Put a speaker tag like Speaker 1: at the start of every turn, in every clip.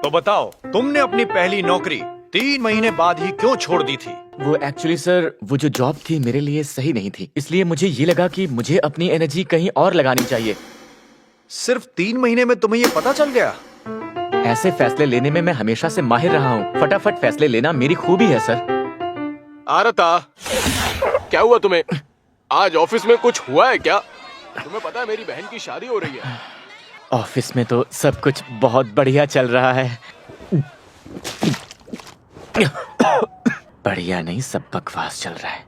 Speaker 1: तो बताओ, तुमने अपनी पहली नौकरी 3 महीने बाद ही क्यों छोड़ दी थी?
Speaker 2: वो एक्चुअली सर, वो जो जॉब थी मेरे लिए सही नहीं थी, इसलिए मुझे ये लगा कि मुझे अपनी एनर्जी कहीं और लगानी चाहिए।
Speaker 1: सिर्फ 3 महीने में तुम्हें ये पता चल गया?
Speaker 2: ऐसे फैसले लेने में मैं हमेशा से माहिर रहा हूँ। फटाफट फैसले लेना मेरी खूबी है सर।
Speaker 3: आरता, क्या हुआ तुम्हें? आज ऑफिस में कुछ हुआ है क्या? तुम्हें पता है मेरी बहन की शादी हो रही है।
Speaker 2: ऑफिस में तो सब कुछ बहुत बढ़िया चल रहा है। बढ़िया नहीं, सब बकवास चल रहा है।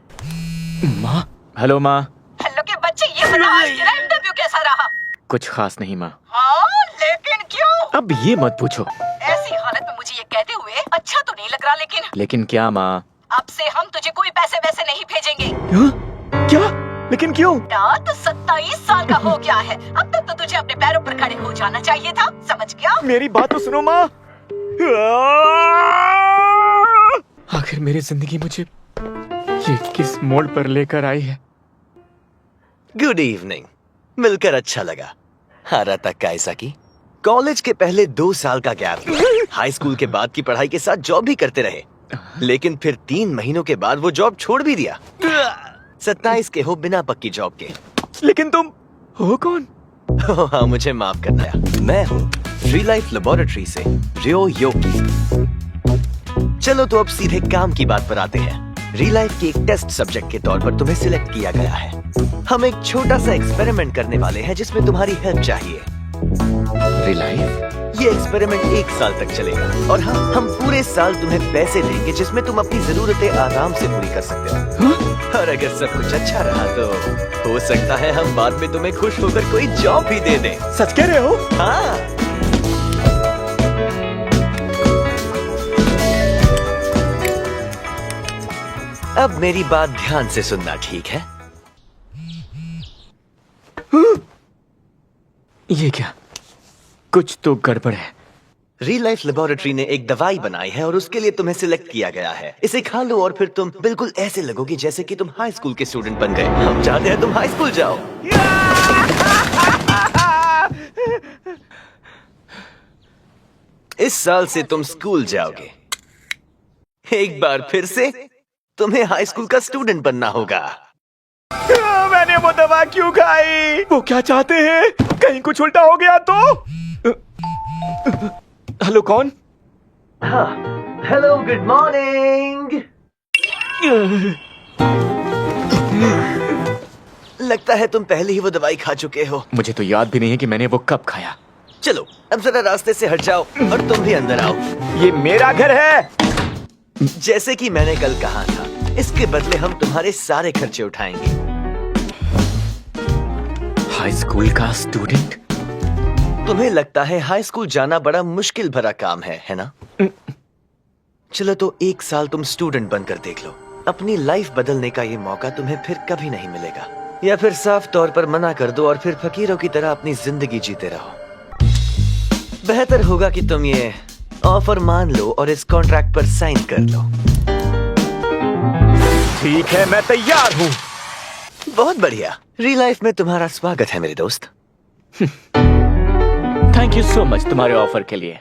Speaker 2: माँ, हेलो माँ।
Speaker 4: हेलो के बच्चे, ये बताओ आज तेरा इंटरव्यू कैसा रहा?
Speaker 2: कुछ खास नहीं माँ।
Speaker 4: हाँ, लेकिन क्यों?
Speaker 2: अब ये मत पूछो।
Speaker 4: ऐसी हालत में मुझे ये कहते हुए अच्छा तो नहीं लग रहा,
Speaker 2: लेकिन क्या माँ?
Speaker 4: अब से हम तुझे कोई पैसे वैसे नहीं भेजेंगे।
Speaker 2: क्या? लेकिन क्यों?
Speaker 4: तो 27 साल का हो गया है, अब तक तो तुझे अपने पैरों पर खड़े हो जाना चाहिए था, समझ गया?
Speaker 2: मेरी बात तो सुनो माँ। आखिर मेरी जिंदगी मुझे ये किस मोड़ पर लेकर आई है?
Speaker 5: गुड इवनिंग, मिलकर अच्छा लगा। हाराता काइसाकी, कॉलेज के पहले 2 साल का गैप, हाई स्कूल के बाद की पढ़ाई के साथ जॉब भी करते रहे, लेकिन फिर 3 महीनों के बाद वो जॉब छोड़ भी दिया। 27 के हो बिना पक्की जॉब के।
Speaker 2: लेकिन तुम हो कौन?
Speaker 5: हाँ, मुझे माफ करना यार। मैं हूँ री लाइफ लेबोरेटरी से रियो योकी। चलो तो अब सीधे काम की बात पर आते हैं। री लाइफ के एक टेस्ट सब्जेक्ट के तौर पर तुम्हें सिलेक्ट किया गया है। हम एक छोटा सा एक्सपेरिमेंट करने वाले हैं जिसमें तुम्हारी हेल्प चाहिए।
Speaker 2: री लाइफ?
Speaker 5: ये एक्सपेरिमेंट 1 साल तक चलेगा और हम पूरे साल तुम्हें पैसे देंगे जिसमें तुम अपनी जरूरतें आराम से पूरी कर सकते हो। और अगर सब कुछ अच्छा रहा तो हो सकता है हम बाद में तुम्हें खुश होकर कोई जॉब भी दे दें।
Speaker 2: सच कह रहे हो?
Speaker 5: हाँ। अब मेरी बात ध्यान से सुनना, ठीक है?
Speaker 2: ये क्या? कुछ तो गड़बड़ है।
Speaker 5: री लाइफ लेबोरेटरी ने एक दवाई बनाई है और उसके लिए तुम्हें सिलेक्ट किया गया है। इसे खा लो और फिर तुम बिल्कुल ऐसे लगोगी जैसे कि तुम हाई स्कूल के स्टूडेंट बन गए। हम चाहते हैं तुम हाई स्कूल जाओ। इस साल से तुम स्कूल जाओगे। एक बार फिर से तुम्हें हाई स्कूल का स्टूडेंट बनना होगा।
Speaker 2: मैंने वो दवा क्यों खाई? वो क्या चाहते हैं? कहीं कुछ उल्टा हो गया तो? हेलो, कौन?
Speaker 5: हाँ, हेलो, गुड मॉर्निंग। लगता है तुम पहले ही वो दवाई खा चुके हो।
Speaker 2: मुझे तो याद भी नहीं है कि मैंने वो कब खाया।
Speaker 5: चलो अब जरा रास्ते से हट जाओ और तुम भी अंदर आओ।
Speaker 2: ये मेरा घर है।
Speaker 5: जैसे कि मैंने कल कहा था, इसके बदले हम तुम्हारे सारे खर्चे उठाएंगे।
Speaker 2: हाई स्कूल का स्टूडेंट?
Speaker 5: तुम्हें लगता है हाई स्कूल जाना बड़ा मुश्किल भरा काम है ना? चलो तो 1 साल तुम स्टूडेंट बनकर देख लो। अपनी लाइफ बदलने का ये मौका तुम्हें फिर कभी नहीं मिलेगा। या फिर साफ तौर पर मना कर दो और फिर फकीरों की तरह अपनी जिंदगी जीते रहो। बेहतर होगा कि तुम ये ऑफर मान लो और इस कॉन्ट्रैक्ट पर साइन कर लो।
Speaker 2: ठीक है, मैं तैयार हूँ।
Speaker 5: बहुत बढ़िया। री लाइफ में तुम्हारा स्वागत है मेरे दोस्त।
Speaker 2: थैंक यू सो मच तुम्हारे ऑफर के लिए।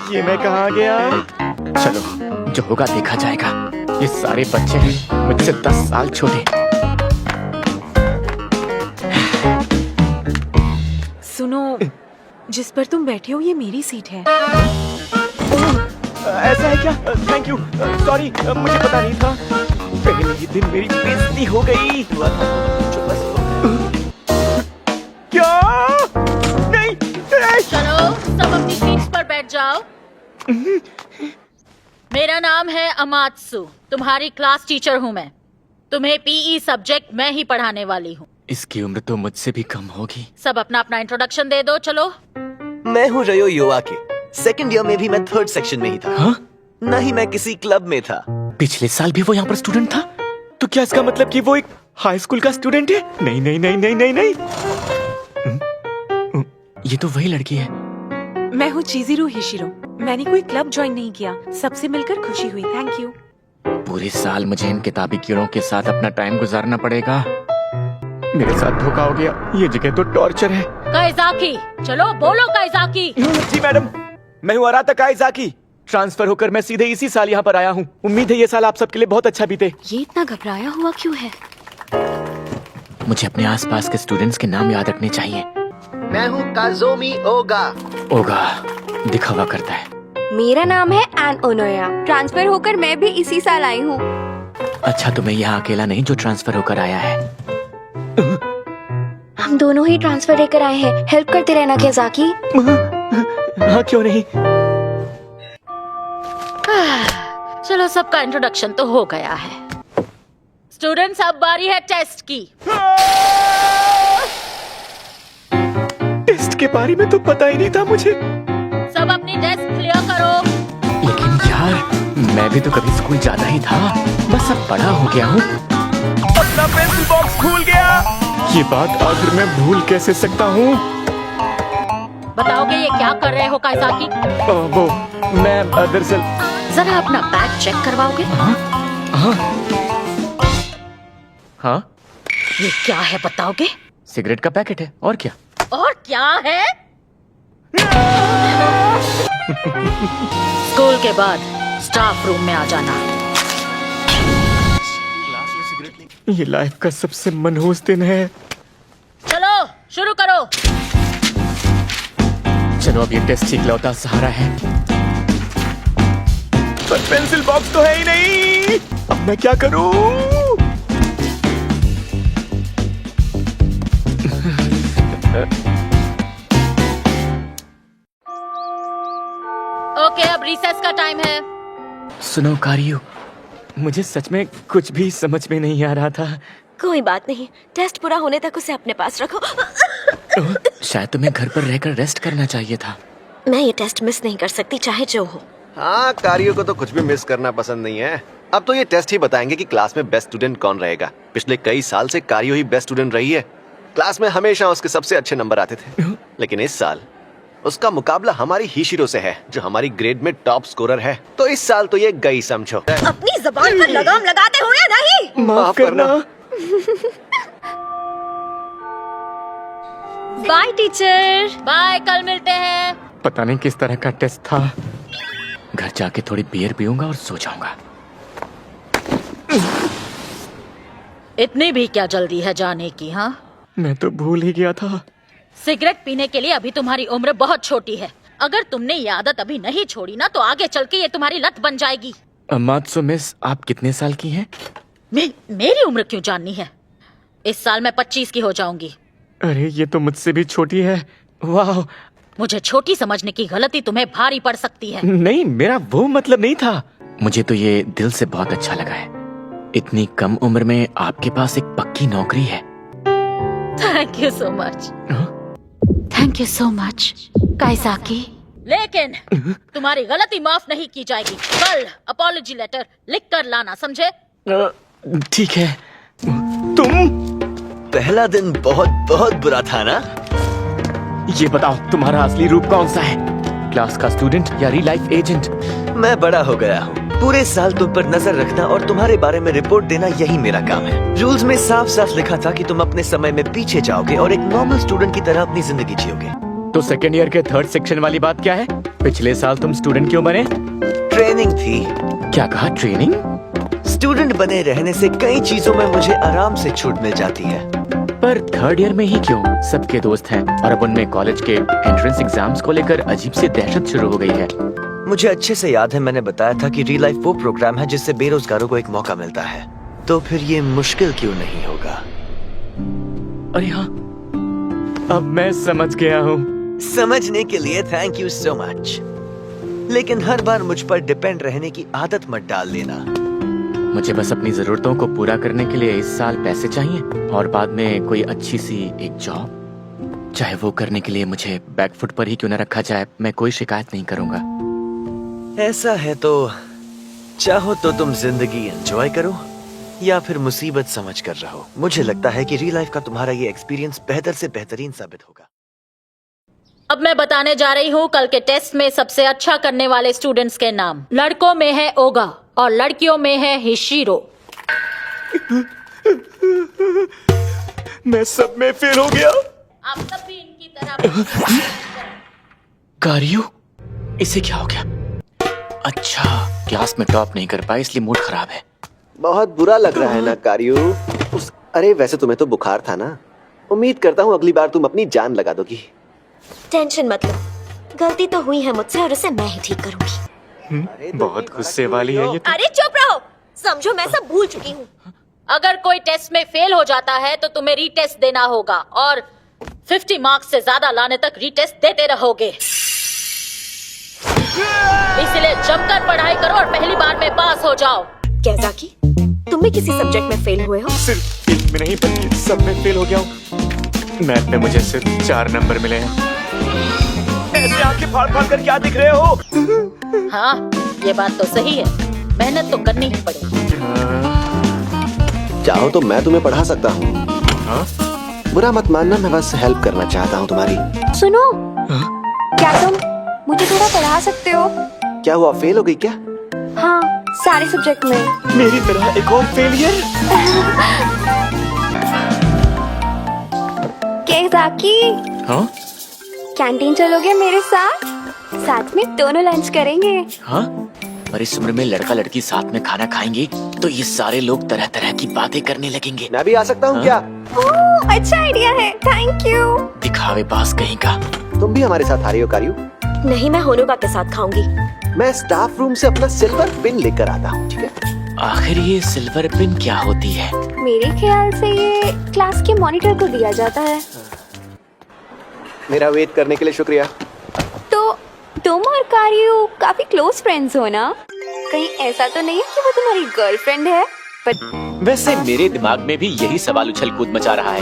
Speaker 2: ये मैं कहाँ गया? चलो, जो होगा देखा जाएगा। ये सारे बच्चे हैं मुझसे 10 साल छोटे।
Speaker 6: सुनो, जिस पर तुम बैठे हो ये मेरी सीट है।
Speaker 2: ऐसा है क्या? Thank you. सॉरी, मुझे पता नहीं था। पहले ही दिन मेरी बेइज्जती हो गई। क्या? नहीं।
Speaker 7: चलो सब अपनी सीट्स पर बैठ जाओ। मेरा नाम है अमात्सु, तुम्हारी क्लास टीचर हूँ मैं। तुम्हें पीई सब्जेक्ट मैं ही पढ़ाने वाली हूँ।
Speaker 2: इसकी उम्र तो मुझसे भी कम होगी।
Speaker 7: सब अपना अपना इंट्रोडक्शन दे दो। चलो।
Speaker 5: मैं हूँ रयो योआके। सेकंड ईयर में भी मैं 3rd सेक्शन में ही था।
Speaker 2: हाँ?
Speaker 5: नहीं, मैं किसी क्लब में था।
Speaker 2: पिछले साल भी वो यहाँ पर स्टूडेंट था? तो क्या इसका मतलब कि वो एक हाई स्कूल का स्टूडेंट है? नहीं नहीं नहीं नहीं नहीं नहीं। ये तो वही लड़की है।
Speaker 6: मैं हूँ चिज़िरो हिशिरो। मैंने कोई क्लब ज्वाइन नहीं किया, सबसे मिलकर खुशी हुई। Thank you.
Speaker 2: पूरे साल मुझे इन किताबी कीड़ों के साथ अपना टाइम गुजारना पड़ेगा। मेरे साथ धोखा हो गया। ये जगह तो टॉर्चर है।
Speaker 7: काइजाकी, चलो बोलो काइजाकी।
Speaker 2: जी मैडम, मैं हूँ अराता काइजाकी। ट्रांसफर होकर मैं सीधे इसी साल यहाँ पर आया हूँ। उम्मीद है ये साल आप सबके लिए बहुत अच्छा बीते।
Speaker 6: ये इतना घबराया हुआ क्यों है?
Speaker 2: मुझे अपने आसपास के स्टूडेंट्स के नाम याद रखने चाहिए।
Speaker 5: मैं हूँ काजोमी ओगा।
Speaker 2: ओगा दिखावा करता है।
Speaker 8: मेरा नाम है एन ओनोया। ट्रांसफर होकर मैं भी इसी साल आई हूँ।
Speaker 2: अच्छा, तो मैं यहाँ अकेला नहीं जो ट्रांसफर होकर आया है।
Speaker 8: हम दोनों ही ट्रांसफर लेकर आए हैं। हेल्प करते रहना काइजाकी।
Speaker 2: हाँ क्यों नहीं।
Speaker 7: चलो, सबका इंट्रोडक्शन तो हो गया है। स्टूडेंट्स, अब बारी है टेस्ट की।
Speaker 2: टेस्ट के बारे में तो पता ही नहीं था मुझे।
Speaker 7: सब अपनी डेस्क क्लियर करो।
Speaker 2: लेकिन यार, मैं भी तो कभी स्कूल जाता ही था। बस अब बड़ा हो गया हूँ। अपना पेंसिल बॉक्स भूल गया। ये बात आखिर मैं भूल कैसे सकता हूँ?
Speaker 7: बताओगे ये क्या कर रहे हो काइजाकी?
Speaker 2: वो मैं दरअसल।
Speaker 7: जरा अपना बैग चेक करवाओगे?
Speaker 2: हाँ,
Speaker 7: ये क्या है बताओगे?
Speaker 2: सिगरेट का पैकेट है। और क्या?
Speaker 7: और क्या है? स्कूल के बाद स्टाफ रूम में आ जाना।
Speaker 2: ये लाइफ का सबसे मनहूस दिन है।
Speaker 7: चलो शुरू करो।
Speaker 2: चलो, अब ये टेस्ट इकलौता सहारा है। पर पेंसिल बॉक्स तो है ही नहीं। अब मैं क्या करूं?
Speaker 7: ओके, अब रिसेस का टाइम है।
Speaker 2: सुनो कारियो, मुझे सच में कुछ भी समझ में नहीं आ रहा था।
Speaker 8: कोई बात नहीं, टेस्ट पूरा होने तक उसे अपने पास रखो।
Speaker 2: शायद तुम्हें घर पर रहकर रेस्ट करना चाहिए था।
Speaker 8: मैं ये टेस्ट मिस नहीं कर सकती, चाहे जो हो।
Speaker 5: हाँ, कारियो को तो कुछ भी मिस करना पसंद नहीं है। अब तो ये टेस्ट ही बताएंगे कि क्लास में बेस्ट स्टूडेंट कौन रहेगा। पिछले कई साल से कारियो ही बेस्ट स्टूडेंट रही है। क्लास में हमेशा उसके सबसे अच्छे नंबर आते थे। लेकिन इस साल उसका मुकाबला हमारी हिशिरो से है, जो हमारी ग्रेड में टॉप स्कोरर है। तो इस साल तो ये गई समझो।
Speaker 8: अपनी जुबान पर लगाम लगाते हुए नहीं।
Speaker 2: माफ करना।
Speaker 8: Bye teacher.
Speaker 7: बाय, कल मिलते हैं।
Speaker 2: पता नहीं किस तरह का टेस्ट था। घर जाके थोड़ी बियर पीऊंगा और सो जाऊंगा।
Speaker 7: इतनी भी क्या जल्दी है जाने की? हाँ,
Speaker 2: मैं तो भूल ही गया था।
Speaker 7: सिगरेट पीने के लिए अभी तुम्हारी उम्र बहुत छोटी है। अगर तुमने ये आदत अभी नहीं छोड़ी ना, तो आगे चल के ये तुम्हारी लत बन जाएगी।
Speaker 2: अमात्सु मिस, आप कितने साल की हैं?
Speaker 7: मेरी उम्र क्यों जाननी है? इस साल मैं 25 की हो जाऊंगी।
Speaker 2: अरे ये तो मुझसे भी छोटी है। वाह।
Speaker 7: मुझे छोटी समझने की गलती तुम्हें भारी पड़ सकती है।
Speaker 2: नहीं, मेरा वो मतलब नहीं था। मुझे तो ये दिल से बहुत अच्छा लगा है। इतनी कम उम्र में आपके पास एक पक्की नौकरी है।
Speaker 7: Thank you so much. Thank you so much Kaizaki. लेकिन तुम्हारी गलती माफ नहीं की जाएगी। कल अपॉलॉजी लेटर लिख कर लाना, समझे?
Speaker 2: ठीक है। तुम
Speaker 5: पहला दिन बहुत बहुत बुरा था ना?
Speaker 2: ये बताओ, तुम्हारा असली रूप कौन सा है? क्लास का स्टूडेंट या रियल लाइफ एजेंट?
Speaker 5: मैं बड़ा हो गया हूँ। पूरे साल तुम पर नजर रखना और तुम्हारे बारे में रिपोर्ट देना, यही मेरा काम है। रूल्स में साफ साफ लिखा था कि तुम अपने समय में पीछे जाओगे और एक नॉर्मल स्टूडेंट की तरह अपनी जिंदगी जियोगे।
Speaker 2: तो सेकेंड ईयर के थर्ड सेक्शन वाली बात क्या है? पिछले साल तुम स्टूडेंट क्यों बने?
Speaker 5: ट्रेनिंग थी।
Speaker 2: क्या कहा? ट्रेनिंग?
Speaker 5: स्टूडेंट बने रहने से कई चीजों में मुझे आराम से छूट मिल जाती है।
Speaker 2: पर थर्ड ईयर में ही क्यों? सबके दोस्त हैं और अब उनमें कॉलेज के एंट्रेंस एग्जाम्स को लेकर अजीब सी दहशत शुरू हो गई है।
Speaker 5: मुझे अच्छे से याद है, मैंने बताया था कि रियल लाइफ वो प्रोग्राम है जिससे बेरोजगारों को एक मौका मिलता है। तो फिर ये मुश्किल क्यों नहीं होगा?
Speaker 2: अरे हाँ, अब मैं समझ गया हूँ।
Speaker 5: समझने के लिए थैंक यू सो मच। लेकिन हर बार मुझ पर डिपेंड रहने की आदत मत डाल लेना।
Speaker 2: मुझे बस अपनी जरूरतों को पूरा करने के लिए इस साल पैसे चाहिए और बाद में कोई अच्छी सी एक जॉब। चाहे वो करने के लिए मुझे बैकफुट पर ही क्यों न रखा जाए, मैं कोई शिकायत नहीं करूंगा।
Speaker 5: ऐसा है तो चाहो तो तुम जिंदगी एंजॉय करो या फिर मुसीबत समझ कर रहो। मुझे लगता है कि रियल लाइफ का तुम्हारा ये एक्सपीरियंस बेहतर से बेहतरीन साबित होगा।
Speaker 7: अब मैं बताने जा रही हूँ कल के टेस्ट में सबसे अच्छा करने वाले स्टूडेंट्स के नाम। लड़कों में है ओगा और लड़कियों में है हिशिरो।
Speaker 2: मैं सब में फेल हो गया।
Speaker 7: आप सब भी इनकी तरह
Speaker 2: कारियो, इसे क्या हो गया? अच्छा, क्लास में टॉप नहीं कर पाए इसलिए मूड खराब है।
Speaker 9: बहुत बुरा लग रहा है ना कारियो। अरे वैसे तुम्हें तो बुखार था ना। उम्मीद करता हूँ अगली बार तुम अपनी जान लगा दोगी।
Speaker 10: टेंशन मत लो, गलती तो हुई है मुझसे और उसे मैं ही ठीक करूंगी।
Speaker 2: बहुत गुस्से वाली है ये तो।
Speaker 10: अरे चुप रहो, समझो मैं सब भूल चुकी हूँ।
Speaker 7: अगर कोई टेस्ट में फेल हो जाता है तो तुम्हें रीटेस्ट देना होगा और 50 मार्क्स से ज्यादा लाने तक रीटेस्ट देते रहोगे। इसलिए जमकर पढ़ाई करो और पहली बार में पास हो जाओ।
Speaker 10: कैज़ाकी, तुम भी किसी सब्जेक्ट में फेल हुए हो?
Speaker 2: सिर्फ एक में नहीं बल्कि सब में फेल हो गया हूँ। मैथ में मुझे सिर्फ 4 नंबर मिले हैं।
Speaker 5: ऐसे आंखें फाड़ फाड़ कर क्या दिख रहे हो?
Speaker 7: हाँ, ये बात तो सही है, मेहनत तो करनी ही पड़ेगी।
Speaker 9: चाहो तो मैं तुम्हें पढ़ा सकता हूँ। बुरा मत मानना, मैं बस हेल्प करना चाहता हूँ तुम्हारी।
Speaker 8: सुनो, क्या तुम मुझे थोड़ा पढ़ा सकते हो?
Speaker 9: क्या हुआ, फेल हो गई क्या?
Speaker 8: हाँ, सारे सब्जेक्ट में।
Speaker 2: मेरी तरह एक और फेलियर।
Speaker 8: कैज़ाकी,
Speaker 2: हाँ?
Speaker 8: कैंटीन चलोगे मेरे साथ? साथ में दोनों लंच करेंगे।
Speaker 2: हाँ? और इस उम्र में लड़का लड़की साथ में खाना खाएंगे तो ये सारे लोग तरह तरह की बातें करने लगेंगे।
Speaker 9: मैं भी आ सकता हूँ क्या?
Speaker 8: ओह, अच्छा आइडिया है, थैंक यू।
Speaker 2: दिखावे पास कहीं का।
Speaker 9: तुम भी हमारे साथ आ रही हो कारियो?
Speaker 10: नहीं, मैं होनुका के साथ खाऊंगी।
Speaker 9: मैं स्टाफ रूम से अपना सिल्वर पिन लेकर आता हूँ, ठीक है?
Speaker 2: आखिर ये सिल्वर पिन क्या होती है?
Speaker 8: मेरे ख्याल से ये क्लास के मॉनिटर को दिया जाता है।
Speaker 9: मेरा वेट करने के लिए शुक्रिया।
Speaker 8: तो तुम और कारियो काफी क्लोज फ्रेंड्स हो ना? कहीं ऐसा तो नहीं है कि वो तुम्हारी गर्लफ्रेंड है?
Speaker 2: वैसे मेरे दिमाग में भी यही सवाल उछल कूद मचा रहा है।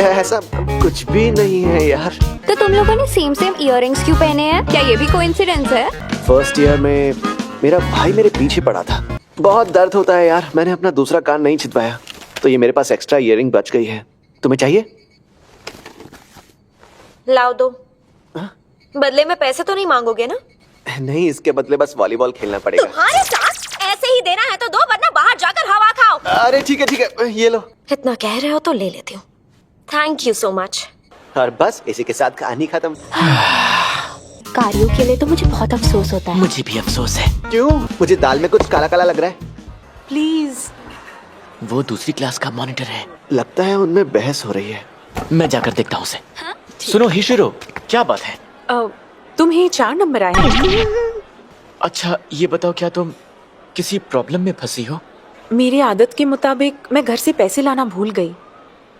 Speaker 9: ऐसा कुछ भी नहीं है यार।
Speaker 8: तो तुम लोगों ने सेम सेम इयररिंग्स क्यों पहने हैं? क्या ये भी कोइंसिडेंस है?
Speaker 9: फर्स्ट ईयर में मेरा भाई मेरे पीछे पड़ा था। बहुत दर्द होता है यार, मैंने अपना दूसरा कान नहीं छिदवाया तो ये मेरे पास एक्स्ट्रा इयररिंग बच गई है। तुम्हें चाहिए?
Speaker 10: लाओ दो। बदले में पैसे तो नहीं मांगोगे ना?
Speaker 9: नहीं, इसके बदले बस वॉलीबॉल खेलना पड़ेगा।
Speaker 10: तुम्हारे साथ ऐसे ही देना है तो दो, वरना बाहर जाकर हवा खाओ।
Speaker 9: अरे ठीक है, ये लो।
Speaker 10: इतना कह रहे हो तो ले लेती हूँ। Thank you so much.
Speaker 9: और बस इसी के साथ कहानी खत्म।
Speaker 8: कारियो के लिए तो मुझे बहुत अफसोस होता है।
Speaker 2: मुझे भी अफसोस है।
Speaker 9: क्यों? मुझे दाल में कुछ काला काला लग रहा है।
Speaker 6: प्लीज।
Speaker 2: वो दूसरी क्लास का मॉनिटर है।
Speaker 9: लगता है उनमें बहस हो रही है।
Speaker 2: मैं जाकर देखता हूँ उसे। सुनो हिशिरो, क्या बात है?
Speaker 6: तुम्हें 4 नंबर आए हैं।
Speaker 2: अच्छा ये बताओ, क्या तुम किसी प्रॉब्लम में फंसी हो?
Speaker 6: मेरे आदत के मुताबिक मैं घर से पैसे लाना भूल गई।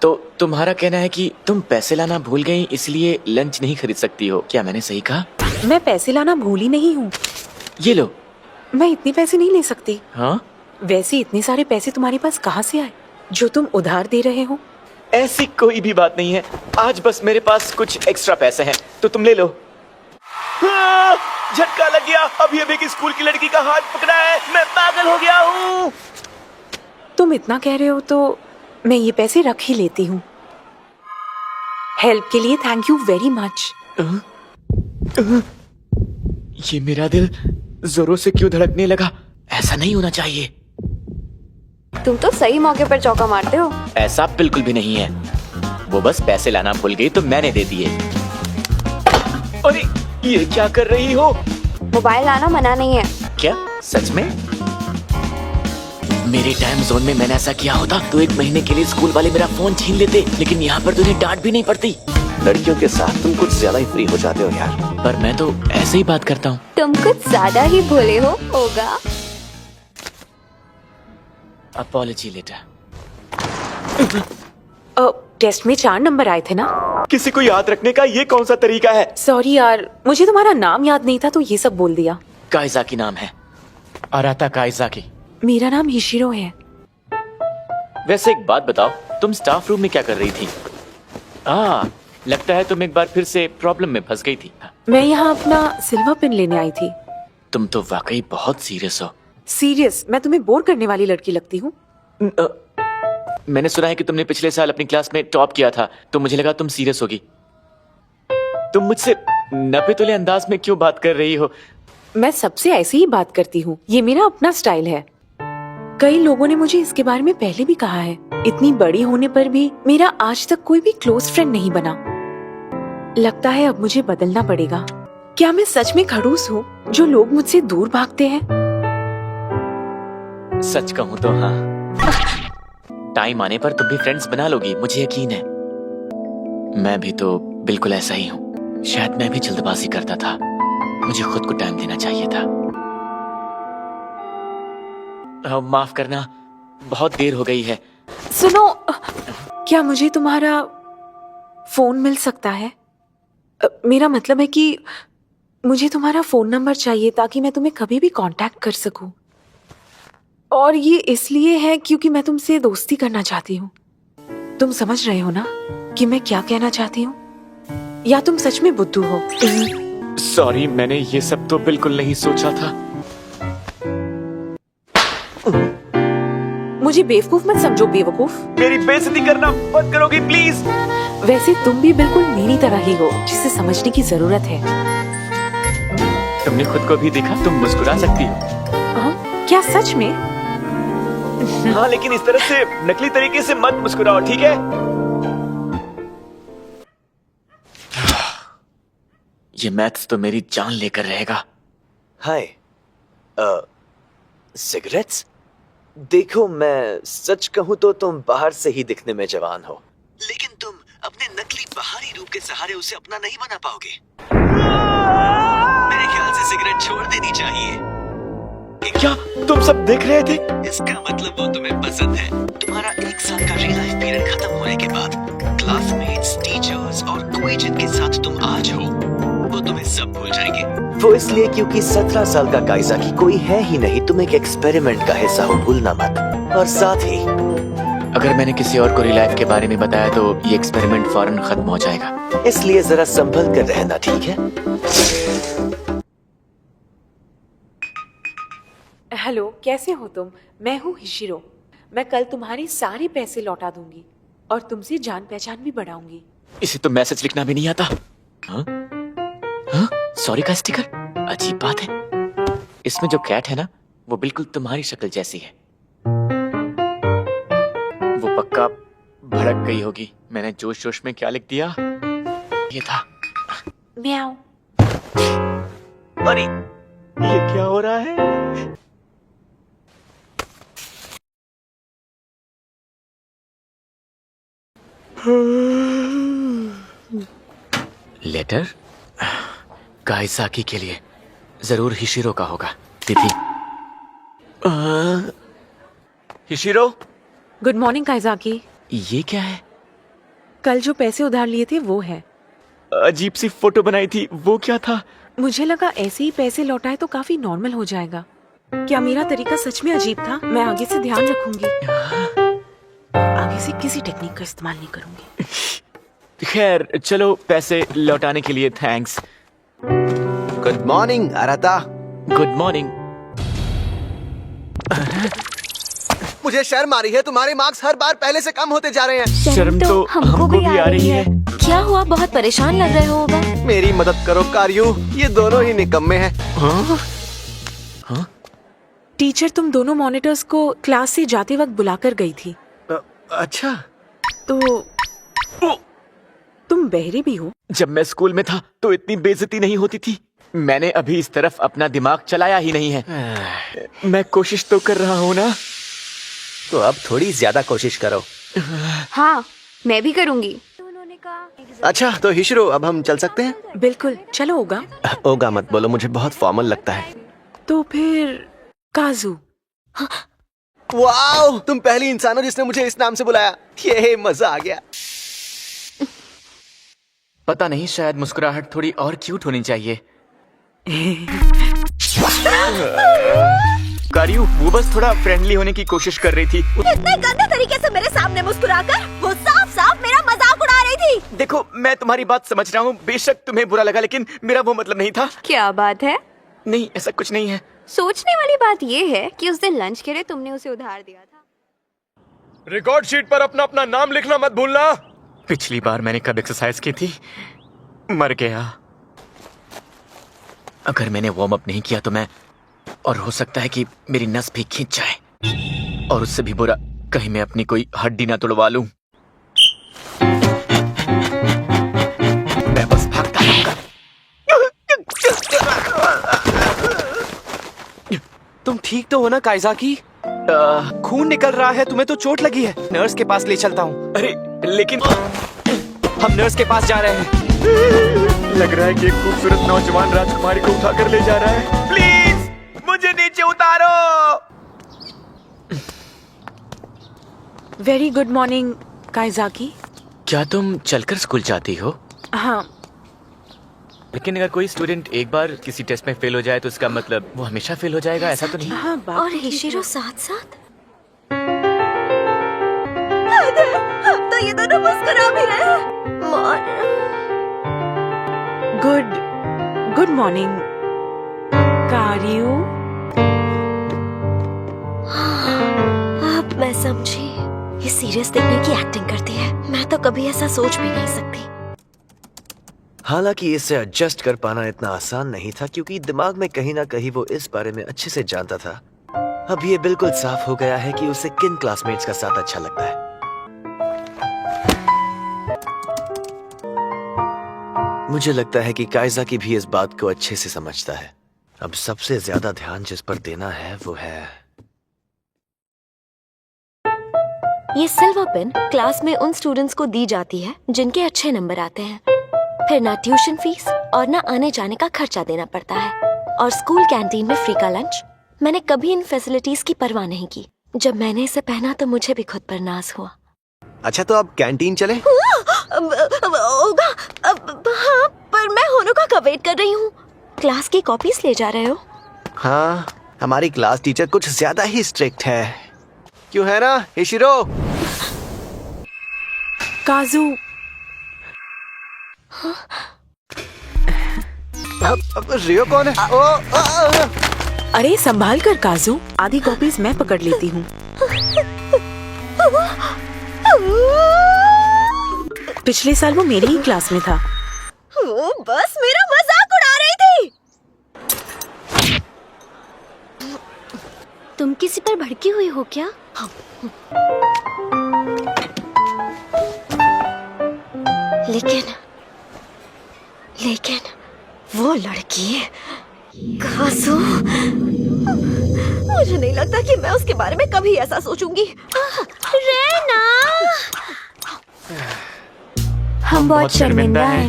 Speaker 2: तो तुम्हारा कहना है कि तुम पैसे लाना भूल गई इसलिए लंच नहीं खरीद सकती हो, क्या मैंने सही कहा?
Speaker 6: मैं पैसे लाना भूली नहीं हूँ।
Speaker 2: ये लो।
Speaker 6: मैं इतने पैसे नहीं ले सकती।
Speaker 2: हाँ?
Speaker 6: वैसे इतने सारे पैसे तुम्हारे पास कहाँ से आए जो तुम उधार दे रहे हो?
Speaker 2: ऐसी कोई भी बात नहीं है, आज बस मेरे पास कुछ एक्स्ट्रा पैसे हैं तो तुम ले लो। झटका लग गया, अभी अभी की स्कूल की लड़की का हाथ पकड़ा है, मैं पागल हो गया हूँ।
Speaker 6: तुम इतना कह रहे हो तो मैं ये पैसे रख ही लेती हूँ। हेल्प के लिए थैंक यू वेरी मच।
Speaker 2: ये मेरा दिल जोरों से क्यों धड़कने लगा? ऐसा नहीं होना चाहिए।
Speaker 8: तुम तो सही मौके पर चौका मारते हो।
Speaker 2: ऐसा बिल्कुल भी नहीं है, वो बस पैसे लाना भूल गई तो मैंने दे दिए। अरे ये क्या कर रही हो?
Speaker 8: मोबाइल लाना मना नहीं है।
Speaker 2: क्या सच में? मेरे टाइम जोन में मैंने ऐसा किया होता तो 1 महीने के लिए स्कूल वाले मेरा फोन छीन लेते, लेकिन यहाँ पर तुझे डांट भी नहीं पड़ती।
Speaker 9: लड़कियों के साथ तुम कुछ ज्यादा ही फ्री हो जाते हो यार।
Speaker 2: पर मैं तो ऐसे ही बात करता हूँ।
Speaker 8: तुम कुछ ज्यादा ही भोले होगा।
Speaker 2: Apology letter.
Speaker 6: टेस्ट में 4 नंबर आए थे ना?
Speaker 2: किसी को याद रखने का ये कौन सा तरीका है?
Speaker 6: सॉरी यार, मुझे तुम्हारा नाम याद नहीं था तो ये सब बोल दिया।
Speaker 2: काइज़ाकी नाम है, अराता काइज़ाकी।
Speaker 6: मेरा नाम हिशिरो है।
Speaker 2: वैसे एक बात बताओ, तुम स्टाफ रूम में क्या कर रही थी? लगता है तुम एक बार फिर से प्रॉब्लम में फंस गई थी।
Speaker 6: मैं यहाँ अपना सिल्वर पिन लेने आई थी।
Speaker 2: तुम तो वाकई बहुत सीरियस हो।
Speaker 6: सीरियस? मैं तुम्हें बोर करने वाली लड़की लगती हूँ?
Speaker 2: मैंने सुना है कि तुमने पिछले साल अपनी क्लास में टॉप किया था, तो मुझे लगा तुम सीरियस होगी। तुम मुझसे नपे तुले अंदाज में क्यों बात कर रही हो?
Speaker 6: मैं सबसे ऐसे ही बात करती हूँ, ये मेरा अपना स्टाइल है। कई लोगों ने मुझे इसके बारे में पहले भी कहा है। इतनी बड़ी होने पर भी मेरा आज तक कोई भी क्लोज फ्रेंड नहीं बना। लगता है अब मुझे बदलना पड़ेगा। क्या मैं सच में खड़ूस हूँ जो लोग मुझसे दूर भागते हैं?
Speaker 2: सच कहूँ तो हाँ, टाइम आने पर तुम भी फ्रेंड्स बना लोगी, मुझे यकीन है। मैं भी तो बिल्कुल ऐसा ही हूँ। शायद मैं भी जल्दबाजी करता था, मुझे खुद को टाइम देना चाहिए था। माफ करना, बहुत देर हो गई है।
Speaker 6: सुनो, क्या मुझे तुम्हारा फोन मिल सकता है? मेरा मतलब है कि मुझे तुम्हारा फोन नंबर चाहिए ताकि मैं तुम्हें कभी भी कांटेक्ट कर सकूं। और ये इसलिए है क्योंकि मैं तुमसे दोस्ती करना चाहती हूँ। तुम समझ रहे हो ना कि मैं क्या कहना चाहती हूँ? या तुम सच में बुद्धू हो?
Speaker 2: सॉरी, मैंने ये सब तो बिल्कुल नहीं सोचा था।
Speaker 6: मुझे बेवकूफ मत समझो बेवकूफ।
Speaker 5: मेरी बेइज्जती करना बंद करोगी प्लीज?
Speaker 6: वैसे तुम भी बिल्कुल मेरी तरह ही हो, जिसे समझने की जरूरत है।
Speaker 2: तुमने खुद को भी देखा, तुम मुस्कुरा सकती हो।
Speaker 6: क्या सच में?
Speaker 5: हाँ, लेकिन इस तरह से नकली तरीके से मत मुस्कुराओ, ठीक है?
Speaker 2: ये मैथ्स तो मेरी जान लेकर रहेगा।
Speaker 5: हाय, सिगरेट्स? देखो, मैं सच कहूँ तो तुम बाहर से ही दिखने में जवान हो, लेकिन तुम अपने नकली बाहरी रूप के सहारे उसे अपना नहीं बना पाओगे। मेरे ख्याल से सिगरेट छोड़ देनी चाहिए।
Speaker 2: क्या तुम सब देख रहे थे?
Speaker 5: इसका मतलब वो तुम्हें पसंद है। तुम्हारा 1 साल का रियल लाइफ पीरियड खत्म होने के बाद क्लासमेट्स, टीचर्स और कोई जिनके साथ तुम आज हो, वो तुम्हें सब भूल जाएंगे। वो इसलिए क्योंकि 17 साल का काइज़ाकी कोई है ही नहीं। तुम एक एक्सपेरिमेंट का हिस्सा हो, भूलना मत। और साथ ही
Speaker 2: अगर मैंने किसी और को रियल लाइफ के बारे में बताया तो ये एक्सपेरिमेंट फौरन खत्म हो जाएगा।
Speaker 5: इसलिए जरा संभल कर रहना, ठीक है?
Speaker 6: हेलो, कैसे हो तुम? मैं हूँ हिशिरो। मैं कल तुम्हारे सारे पैसे लौटा दूंगी और तुमसे जान पहचान भी बढ़ाऊंगी।
Speaker 2: इसे तो मैसेज लिखना भी नहीं आता। हाँ? हाँ? सॉरी का स्टिकर, अजीब बात है। इसमें जो कैट है ना, वो बिल्कुल तुम्हारी शक्ल जैसी है। वो पक्का भड़क गई होगी। मैंने जोश जोश में क्या लिख दिया? ये था
Speaker 6: म्याऊ।
Speaker 5: अरे, ये क्या हो रहा है?
Speaker 2: लेटर काइज़ाकी के लिए, जरूर हिशिरो का होगा। दीदी,
Speaker 5: हिशिरो,
Speaker 6: गुड मॉर्निंग काइज़ाकी।
Speaker 2: ये क्या है?
Speaker 6: कल जो पैसे उधार लिए थे वो है।
Speaker 2: अजीब सी फोटो बनाई थी, वो क्या था?
Speaker 6: मुझे लगा ऐसे ही पैसे लौटाए तो काफी नॉर्मल हो जाएगा। क्या मेरा तरीका सच में अजीब था? मैं आगे से ध्यान रखूंगी। आगे से किसी टेक्निक का इस्तेमाल नहीं करूंगी।
Speaker 2: खैर चलो, पैसे लौटाने के लिए thanks.
Speaker 9: Good morning अराता।
Speaker 2: Good morning.
Speaker 9: मुझे शर्म आ रही है, तुम्हारे मार्क्स हर बार पहले से कम होते जा रहे हैं।
Speaker 2: शर्म तो हमको भी आ रही है।
Speaker 10: क्या हुआ? बहुत परेशान लग रहे होगा।
Speaker 9: मेरी मदद करो कार्यो, ये दोनों ही निकम्मे हैं।
Speaker 2: हाँ? हाँ?
Speaker 6: टीचर तुम दोनों मॉनिटर्स को क्लास से जाते वक्त बुलाकर गई थी।
Speaker 2: अच्छा,
Speaker 6: तो तुम बहरे भी हो?
Speaker 2: जब मैं स्कूल में था तो इतनी बेइज्जती नहीं होती थी। मैंने अभी इस तरफ अपना दिमाग चलाया ही नहीं है। मैं कोशिश तो कर रहा हूँ ना।
Speaker 5: तो अब थोड़ी ज्यादा कोशिश करो।
Speaker 8: हाँ, मैं भी करूंगी।
Speaker 9: अच्छा तो हिशिरो, अब हम चल सकते हैं?
Speaker 6: बिल्कुल, चलो ओगा।
Speaker 9: ओगा मत बोलो, मुझे बहुत फॉर्मल लगता है।
Speaker 6: तो फिर काजू।
Speaker 9: वाओ, तुम पहली इंसान हो जिसने मुझे इस नाम से बुलाया। ये मजा आ गया।
Speaker 2: पता नहीं, शायद मुस्कुराहट थोड़ी और क्यूट होनी चाहिए। कारियो, वो बस थोड़ा फ्रेंडली होने की कोशिश कर रही थी।
Speaker 10: इतने गंदे तरीके से मेरे सामने मुस्कुराकर वो साफ साफ मेरा मजाक उड़ा रही थी।
Speaker 2: देखो, मैं तुम्हारी बात समझ रहा हूँ, बेशक तुम्हें बुरा लगा, लेकिन मेरा वो मतलब नहीं था।
Speaker 8: क्या बात है?
Speaker 2: नहीं, ऐसा कुछ नहीं है।
Speaker 8: सोचने वाली बात ये है कि उस दिन लंच के लिए तुमने उसे उधार दिया था।
Speaker 3: रिकॉर्ड शीट पर अपना अपना नाम लिखना मत भूलना।
Speaker 2: पिछली बार मैंने कब एक्सरसाइज की थी? मर गया। अगर मैंने वार्म अप नहीं किया तो मैं, और हो सकता है कि मेरी नस भी खींच जाए। और उससे भी बुरा, कहीं मैं अपनी कोई हड्डी ना तोड़वा लूं। मैं बस भागता रहूंगा।
Speaker 9: तुम ठीक तो हो ना काइज़ाकी? खून निकल रहा है, तुम्हें तो चोट लगी है। नर्स के पास ले चलता हूँ।
Speaker 2: अरे लेकिन
Speaker 9: हम नर्स के पास जा रहे हैं।
Speaker 2: लग रहा है कि एक खूबसूरत नौजवान राजकुमारी को उठाकर ले जा रहा है।
Speaker 9: प्लीज मुझे नीचे उतारो।
Speaker 6: Very good morning Kaizaki.
Speaker 2: क्या तुम चलकर स्कूल जाती हो?
Speaker 6: हाँ,
Speaker 2: लेकिन अगर कोई स्टूडेंट एक बार किसी टेस्ट में फेल हो जाए तो इसका मतलब वो हमेशा फेल हो जाएगा, ऐसा तो नहीं?
Speaker 6: हाँ बात
Speaker 10: और
Speaker 6: तो ठीक
Speaker 10: हिशिरो
Speaker 6: है।
Speaker 10: साथ साथ। अब तो ये दोनों मुस्कुरा भी रहे हैं।
Speaker 6: Good morning Kario.
Speaker 10: अब मैं समझी, ये सीरियस दिखने की एक्टिंग करती है। मैं तो कभी ऐसा सोच भी नहीं सकती।
Speaker 5: हालांकि इससे एडजस्ट कर पाना इतना आसान नहीं था, क्योंकि दिमाग में कहीं ना कहीं वो इस बारे में अच्छे से जानता था। अब ये बिल्कुल साफ हो गया है कि उसे किन क्लासमेट्स का साथ अच्छा लगता है। मुझे लगता है कि काइज़ाकी भी इस बात को अच्छे से समझता है। अब सबसे ज्यादा ध्यान जिस पर देना है वो है
Speaker 10: ये सिल्वर पेन क्लास में उन स्टूडेंट्स को दी जाती है जिनके अच्छे नंबर आते हैं। फिर ना ट्यूशन फीस और ना आने जाने का खर्चा देना पड़ता है, और स्कूल कैंटीन में फ्री का लंच। मैंने कभी इन फैसिलिटीज की परवाह नहीं की। जब मैंने इसे पहना तो मुझे भी खुद पर नाज हुआ।
Speaker 9: अच्छा तो अब कैंटीन चले?
Speaker 10: होगा। हाँ, पर मैं होनोका का वेट कर रही हूँ। क्लास की कॉपीज ले जा रहे हो?
Speaker 9: हाँ, हमारी क्लास टीचर कुछ ज्यादा ही स्ट्रिक्ट है, क्यों है ना हिशिरो?
Speaker 6: काजू,
Speaker 9: अब रियो कौन है?
Speaker 6: अरे संभाल कर काजू, आधी कॉपीज मैं पकड़ लेती हूँ। पिछले साल वो मेरी ही क्लास में था।
Speaker 10: वो बस मेरा मजाक उड़ा रही थी। तुम किसी पर भड़की हुई हो क्या? लेकिन वो लड़की काजू, मुझे नहीं लगता कि मैं उसके बारे में कभी ऐसा सोचूंगी। रेना, हम बहुत शर्मिंदा हैं।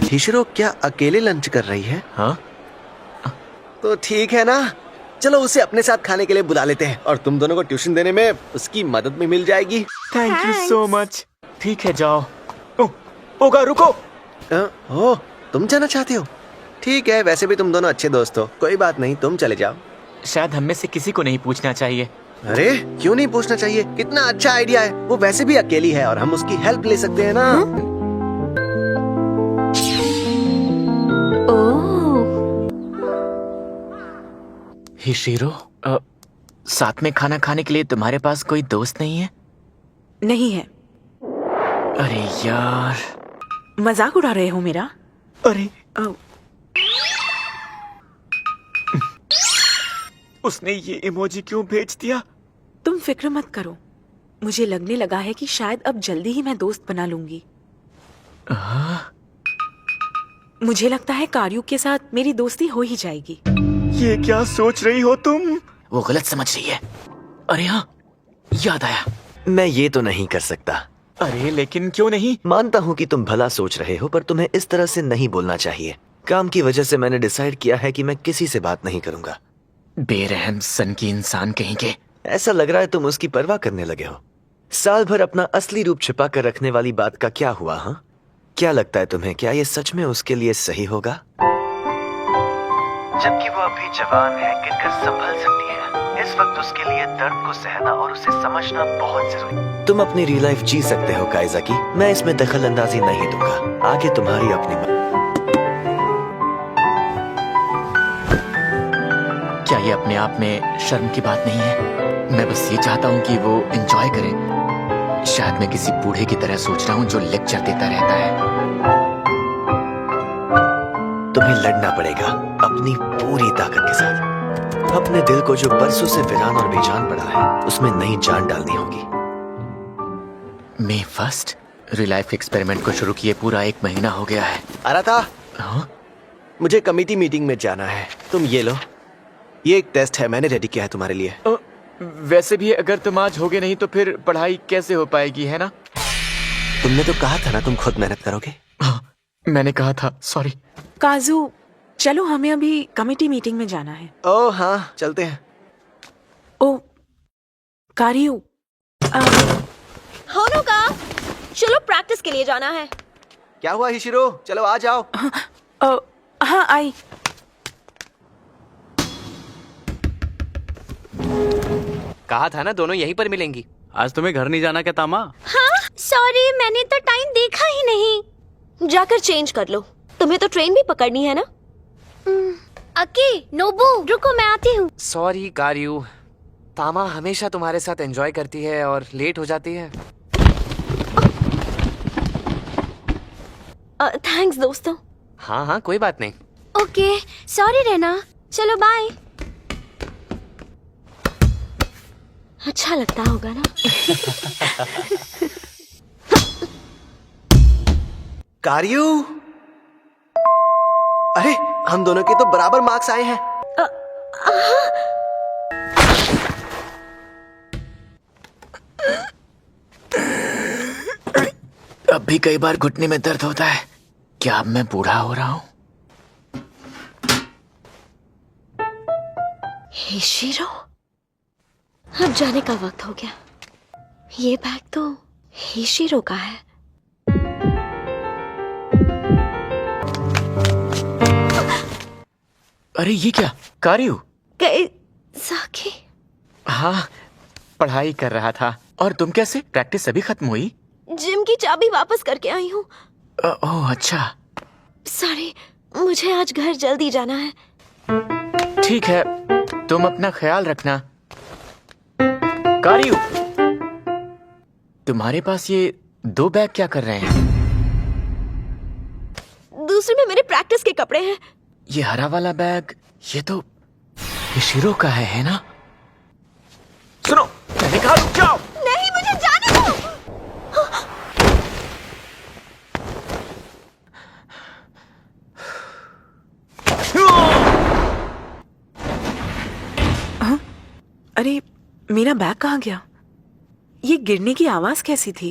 Speaker 9: हिशिरो क्या अकेले लंच कर रही है?
Speaker 2: हाँ?
Speaker 9: तो ठीक है ना, चलो उसे अपने साथ खाने के लिए बुला लेते हैं, और तुम दोनों को ट्यूशन देने में उसकी मदद भी मिल जाएगी।
Speaker 2: Thank you so much. ठीक है जाओ। ओगा रुको।
Speaker 9: ओ, तुम जाना चाहते हो? ठीक है, वैसे भी तुम दोनों अच्छे दोस्त हो, कोई बात नहीं, तुम चले जाओ।
Speaker 2: शायद हम में से किसी को नहीं पूछना चाहिए।
Speaker 9: अरे क्यों नहीं पूछना चाहिए? कितना अच्छा आइडिया है। वो वैसे भी अकेली है और हम उसकी हेल्प ले सकते हैं ना।
Speaker 2: हिशिरो, साथ में खाना खाने के लिए तुम्हारे पास कोई दोस्त नहीं है?
Speaker 6: नहीं है।
Speaker 2: अरे यार,
Speaker 6: मजाक उड़ा रहे हो मेरा?
Speaker 2: अरे उसने ये इमोजी क्यों भेज दिया?
Speaker 6: तुम फिक्र मत करो, मुझे लगने लगा है कि शायद अब जल्दी ही मैं दोस्त बना लूंगी। मुझे लगता है कारियो के साथ मेरी दोस्ती हो ही जाएगी।
Speaker 2: ये क्या सोच रही हो तुम? वो गलत समझ रही है। अरे हाँ, याद आया।
Speaker 5: मैं ये तो नहीं कर सकता।
Speaker 2: अरे लेकिन क्यों नहीं?
Speaker 5: मानता हूँ कि तुम भला सोच रहे हो, पर तुम्हें इस तरह से नहीं बोलना चाहिए। काम की वजह से मैंने डिसाइड किया है कि मैं किसी से बात नहीं करूंगा।
Speaker 2: बेरहम सन की इंसान कहीं के।
Speaker 5: ऐसा लग रहा है तुम उसकी परवाह करने लगे हो। साल भर अपना असली रूप छिपा कर रखने वाली बात का क्या हुआ? हाँ, क्या लगता है तुम्हें, क्या ये सच में उसके लिए सही होगा? जबकि वो अभी जवान है, गिरकर संभल सकती है। इस वक्त उसके लिए दर्द को सहना और उसे समझना बहुत जरूरी है। तुम अपनी रियल लाइफ जी सकते हो काइज़ाकी, मैं इसमें दखल अंदाजी नहीं दूंगा। आगे तुम्हारी अपनी
Speaker 2: क्या ये अपने आप में शर्म की बात नहीं है? मैं बस ये चाहता हूँ कि वो एंजॉय करे। शायद मैं किसी बूढ़े की तरह सोच रहा हूँ जो लेक्चर देता रहता है।
Speaker 5: तुम्हें लड़ना पड़ेगा अपनी पूरी ताकत के साथ। अपने दिल को जो बरसों से वीरान और बेजान पड़ा है, उसमें नई जान डालनी होगी।
Speaker 2: मई 1 रियल लाइफ एक्सपेरिमेंट को शुरू किए पूरा 1 महीना हो गया है।
Speaker 9: अराता,
Speaker 2: हाँ?
Speaker 9: मुझे कमेटी मीटिंग में जाना है। तुम ये लो, ये एक टेस्ट है, मैंने रेडी किया है तुम्हारे लिए।
Speaker 2: वैसे भी अगर तुम आज होगे नहीं तो फिर पढ़ाई कैसे हो पाएगी, है ना?
Speaker 9: तुमने तो कहा था ना तुम खुद मेहनत करोगे।
Speaker 2: हाँ, मैंने कहा था, सॉरी।
Speaker 6: काजू, चलो हमें अभी कमेटी मीटिंग में जाना है।
Speaker 9: ओह हाँ, चलते हैं।
Speaker 6: ओ कारियो,
Speaker 10: होनोका, चलो प्रैक्टिस के लिए जाना है।
Speaker 9: क्या हुआ हिशिरो, चलो आ जाओ।
Speaker 6: हाँ आई।
Speaker 11: कहा था ना दोनों यहीं पर मिलेंगी। आज तुम्हें घर नहीं जाना क्या तामा?
Speaker 10: हाँ सॉरी, मैंने तो टाइम देखा ही नहीं। जाकर चेंज कर लो, तुम्हें तो ट्रेन भी पकड़नी है ना। अकी, नोबू, रुको मैं आती हूँ।
Speaker 11: सॉरी कारियू, तामा हमेशा तुम्हारे साथ एंजॉय करती है और लेट हो जाती है।
Speaker 10: थैंक्स दोस्तों।
Speaker 11: हाँ हाँ कोई बात नहीं।
Speaker 10: ओके, सॉरी रहना, चलो बाय। अच्छा लगता होगा ना।
Speaker 9: कारियू, अरे हम दोनों के तो बराबर मार्क्स आए हैं।
Speaker 2: अब भी कई बार घुटने में दर्द होता है। क्या अब मैं बूढ़ा हो रहा हूँ?
Speaker 10: हिशिरो, अब जाने का वक्त हो गया। ये बैग तो हिशिरो का है।
Speaker 2: अरे ये क्या कारियू?
Speaker 10: काइज़ाकी?
Speaker 2: हाँ, पढ़ाई कर रहा था। और तुम कैसे? प्रैक्टिस अभी खत्म हुई?
Speaker 10: जिम की चाबी वापस करके आई हूँ।
Speaker 2: ओह अच्छा।
Speaker 10: सॉरी, मुझे आज घर जल्दी जाना है।
Speaker 2: ठीक है, तुम अपना ख्याल रखना। कारियू, तुम्हारे पास ये 2 बैग क्या कर रहे हैं?
Speaker 10: दूसरे में मेरे प्रैक्टिस के कपड़े हैं।
Speaker 2: ये हरा वाला बैग, ये तो हिशिरो का है ना? सुनो, मैंने कहा रुक जाओ।
Speaker 10: नहीं, मुझे जाने दो।
Speaker 6: अरे मेरा बैग कहाँ गया? ये गिरने की आवाज कैसी थी?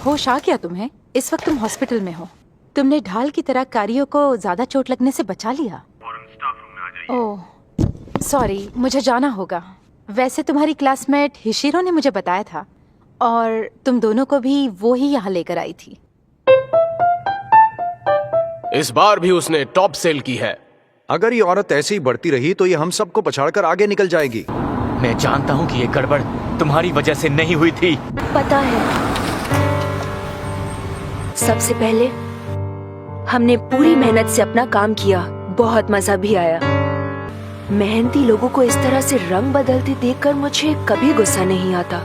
Speaker 12: होश आ गया तुम्हें? इस वक्त तुम हॉस्पिटल में हो। तुमने ढाल की तरह कारियों को ज्यादा चोट लगने से बचा लिया। ओह सॉरी, मुझे जाना होगा। वैसे तुम्हारी क्लासमेट हिशिरो ने मुझे बताया था, और तुम दोनों को भी वो ही यहाँ लेकर आई थी।
Speaker 3: इस बार भी उसने टॉप सेल की है।
Speaker 1: अगर ये औरत ऐसे ही बढ़ती रही तो ये हम सबको पछाड़कर आगे निकल जाएगी।
Speaker 2: मैं जानता हूँ कि ये गड़बड़ तुम्हारी वजह से नहीं हुई थी।
Speaker 8: पता है, सबसे पहले हमने पूरी मेहनत से अपना काम किया, बहुत मजा भी आया। मेहनती लोगों को इस तरह से रंग बदलते देखकर मुझे कभी गुस्सा नहीं आता,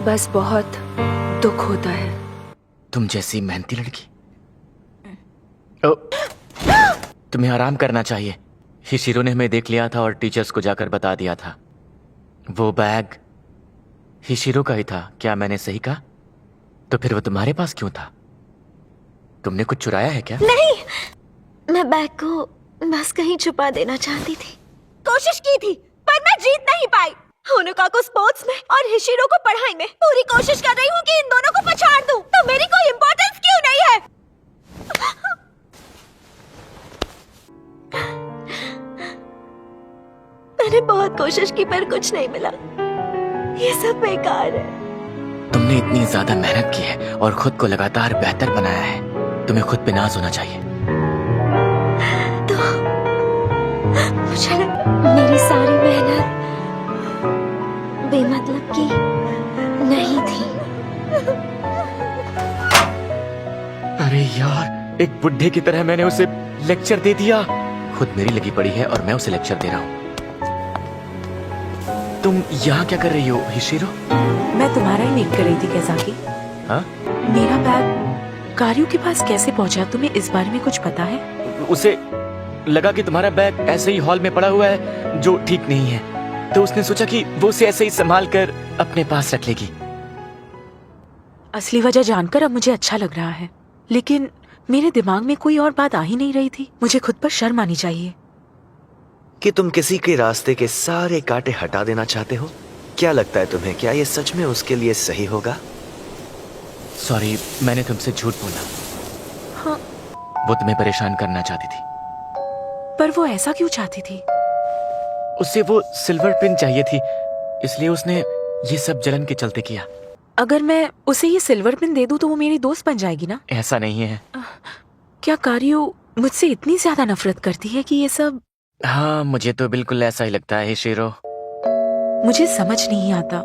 Speaker 8: बस बहुत दुख होता है।
Speaker 2: तुम जैसी मेहनती लड़की। तुम्हें आराम करना चाहिए। हिशिरो ने हमें देख लिया था और टीचर्स को जाकर बता दिया था। वो बैग हिशिरो का ही था। क्या मैंने सही कहा? तो फिर वो तुम्हारे पास क्यों था? तुमने कुछ चुराया है क्या?
Speaker 10: नहीं, मैं बैग को बस कहीं छुपा देना चाहती थी। कोशिश की थी, पर मैं जीत नहीं पाई। होनोका को स्पोर्ट्स में और हिशिरो को पढ़ाई में पूरी कोशिश कर रही हूँ कि इन दोनों को पछाड़ दूं। तो मेरी कोई इम्पोर्टेंस क्यों नहीं है? मैंने बहुत कोशिश की पर कुछ नहीं मिला। ये सब बेकार है।
Speaker 2: तुमने इतनी ज्यादा मेहनत की है और खुद को लगातार बेहतर बनाया है। तुम्हें खुद पे नाज होना चाहिए।
Speaker 10: तो मुझे मेरी सारी मेहनत बेमतलब की नहीं थी।
Speaker 2: अरे यार, एक बुढ़े की तरह मैंने उसे लेक्चर दे दिया। खुद मेरी लगी पड़ी है और मैं उसे लेक्चर दे रहा हूँ। तुम यहाँ क्या कर रही हो हिशिरो?
Speaker 6: मैं तुम्हारा ही वेट कर रही थी कैसाकी।
Speaker 2: हाँ?
Speaker 6: मेरा बैग कारियो के पास कैसे पहुंचा? तुम्हें इस बारे में कुछ पता है?
Speaker 2: उसे लगा कि तुम्हारा बैग ऐसे ही हॉल में पड़ा हुआ है जो ठीक नहीं है, तो उसने सोचा कि वो उसे ऐसे ही संभाल कर अपने पास रख लेगी।
Speaker 6: असली वजह जानकर अब मुझे अच्छा लग रहा है, लेकिन मेरे दिमाग में कोई और बात आ ही नहीं रही थी। मुझे खुद पर शर्म आनी चाहिए।
Speaker 5: कि तुम किसी के रास्ते के सारे कांटे हटा देना चाहते हो? क्या लगता है तुम्हें, क्या ये सच में उसके लिए सही होगा?
Speaker 2: सॉरी, मैंने तुमसे झूठ बोला।
Speaker 6: हाँ।
Speaker 2: वो तुम्हें परेशान करना चाहती थी।
Speaker 6: पर वो ऐसा क्यों चाहती थी?
Speaker 2: उसे वो सिल्वर पिन चाहिए थी, इसलिए उसने ये सब जलन के चलते किया।
Speaker 6: अगर मैं उसे ये सिल्वर पिन दे दूं तो वो मेरी दोस्त बन जाएगी ना?
Speaker 2: ऐसा नहीं है।
Speaker 6: क्या कारियो मुझसे इतनी ज्यादा नफरत करती है कि ये सब?
Speaker 2: हाँ, मुझे तो बिल्कुल ऐसा ही लगता है शिरो।
Speaker 6: मुझे समझ नहीं आता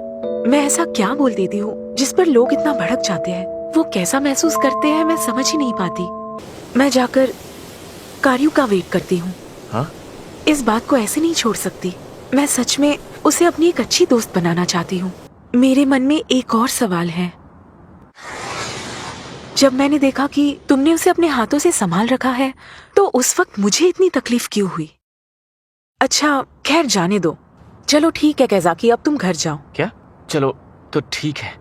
Speaker 6: मैं ऐसा क्या बोल देती हूँ जिस पर लोग इतना भड़क जाते हैं। वो कैसा महसूस करते हैं मैं समझ ही नहीं पाती। मैं जाकर कारियो का वेट करती हूँ।
Speaker 2: हाँ?
Speaker 6: इस बात को ऐसे नहीं छोड़ सकती। मैं सच में उसे अपनी एक अच्छी दोस्त बनाना चाहती हूँ। मेरे मन में एक और सवाल है। जब मैंने देखा कि तुमने उसे अपने हाथों से संभाल रखा है, तो उस वक्त मुझे इतनी तकलीफ क्यों हुई? अच्छा खैर जाने दो। चलो ठीक है कैज़ाकी, अब तुम घर जाओ।
Speaker 2: क्या? चलो तो ठीक है।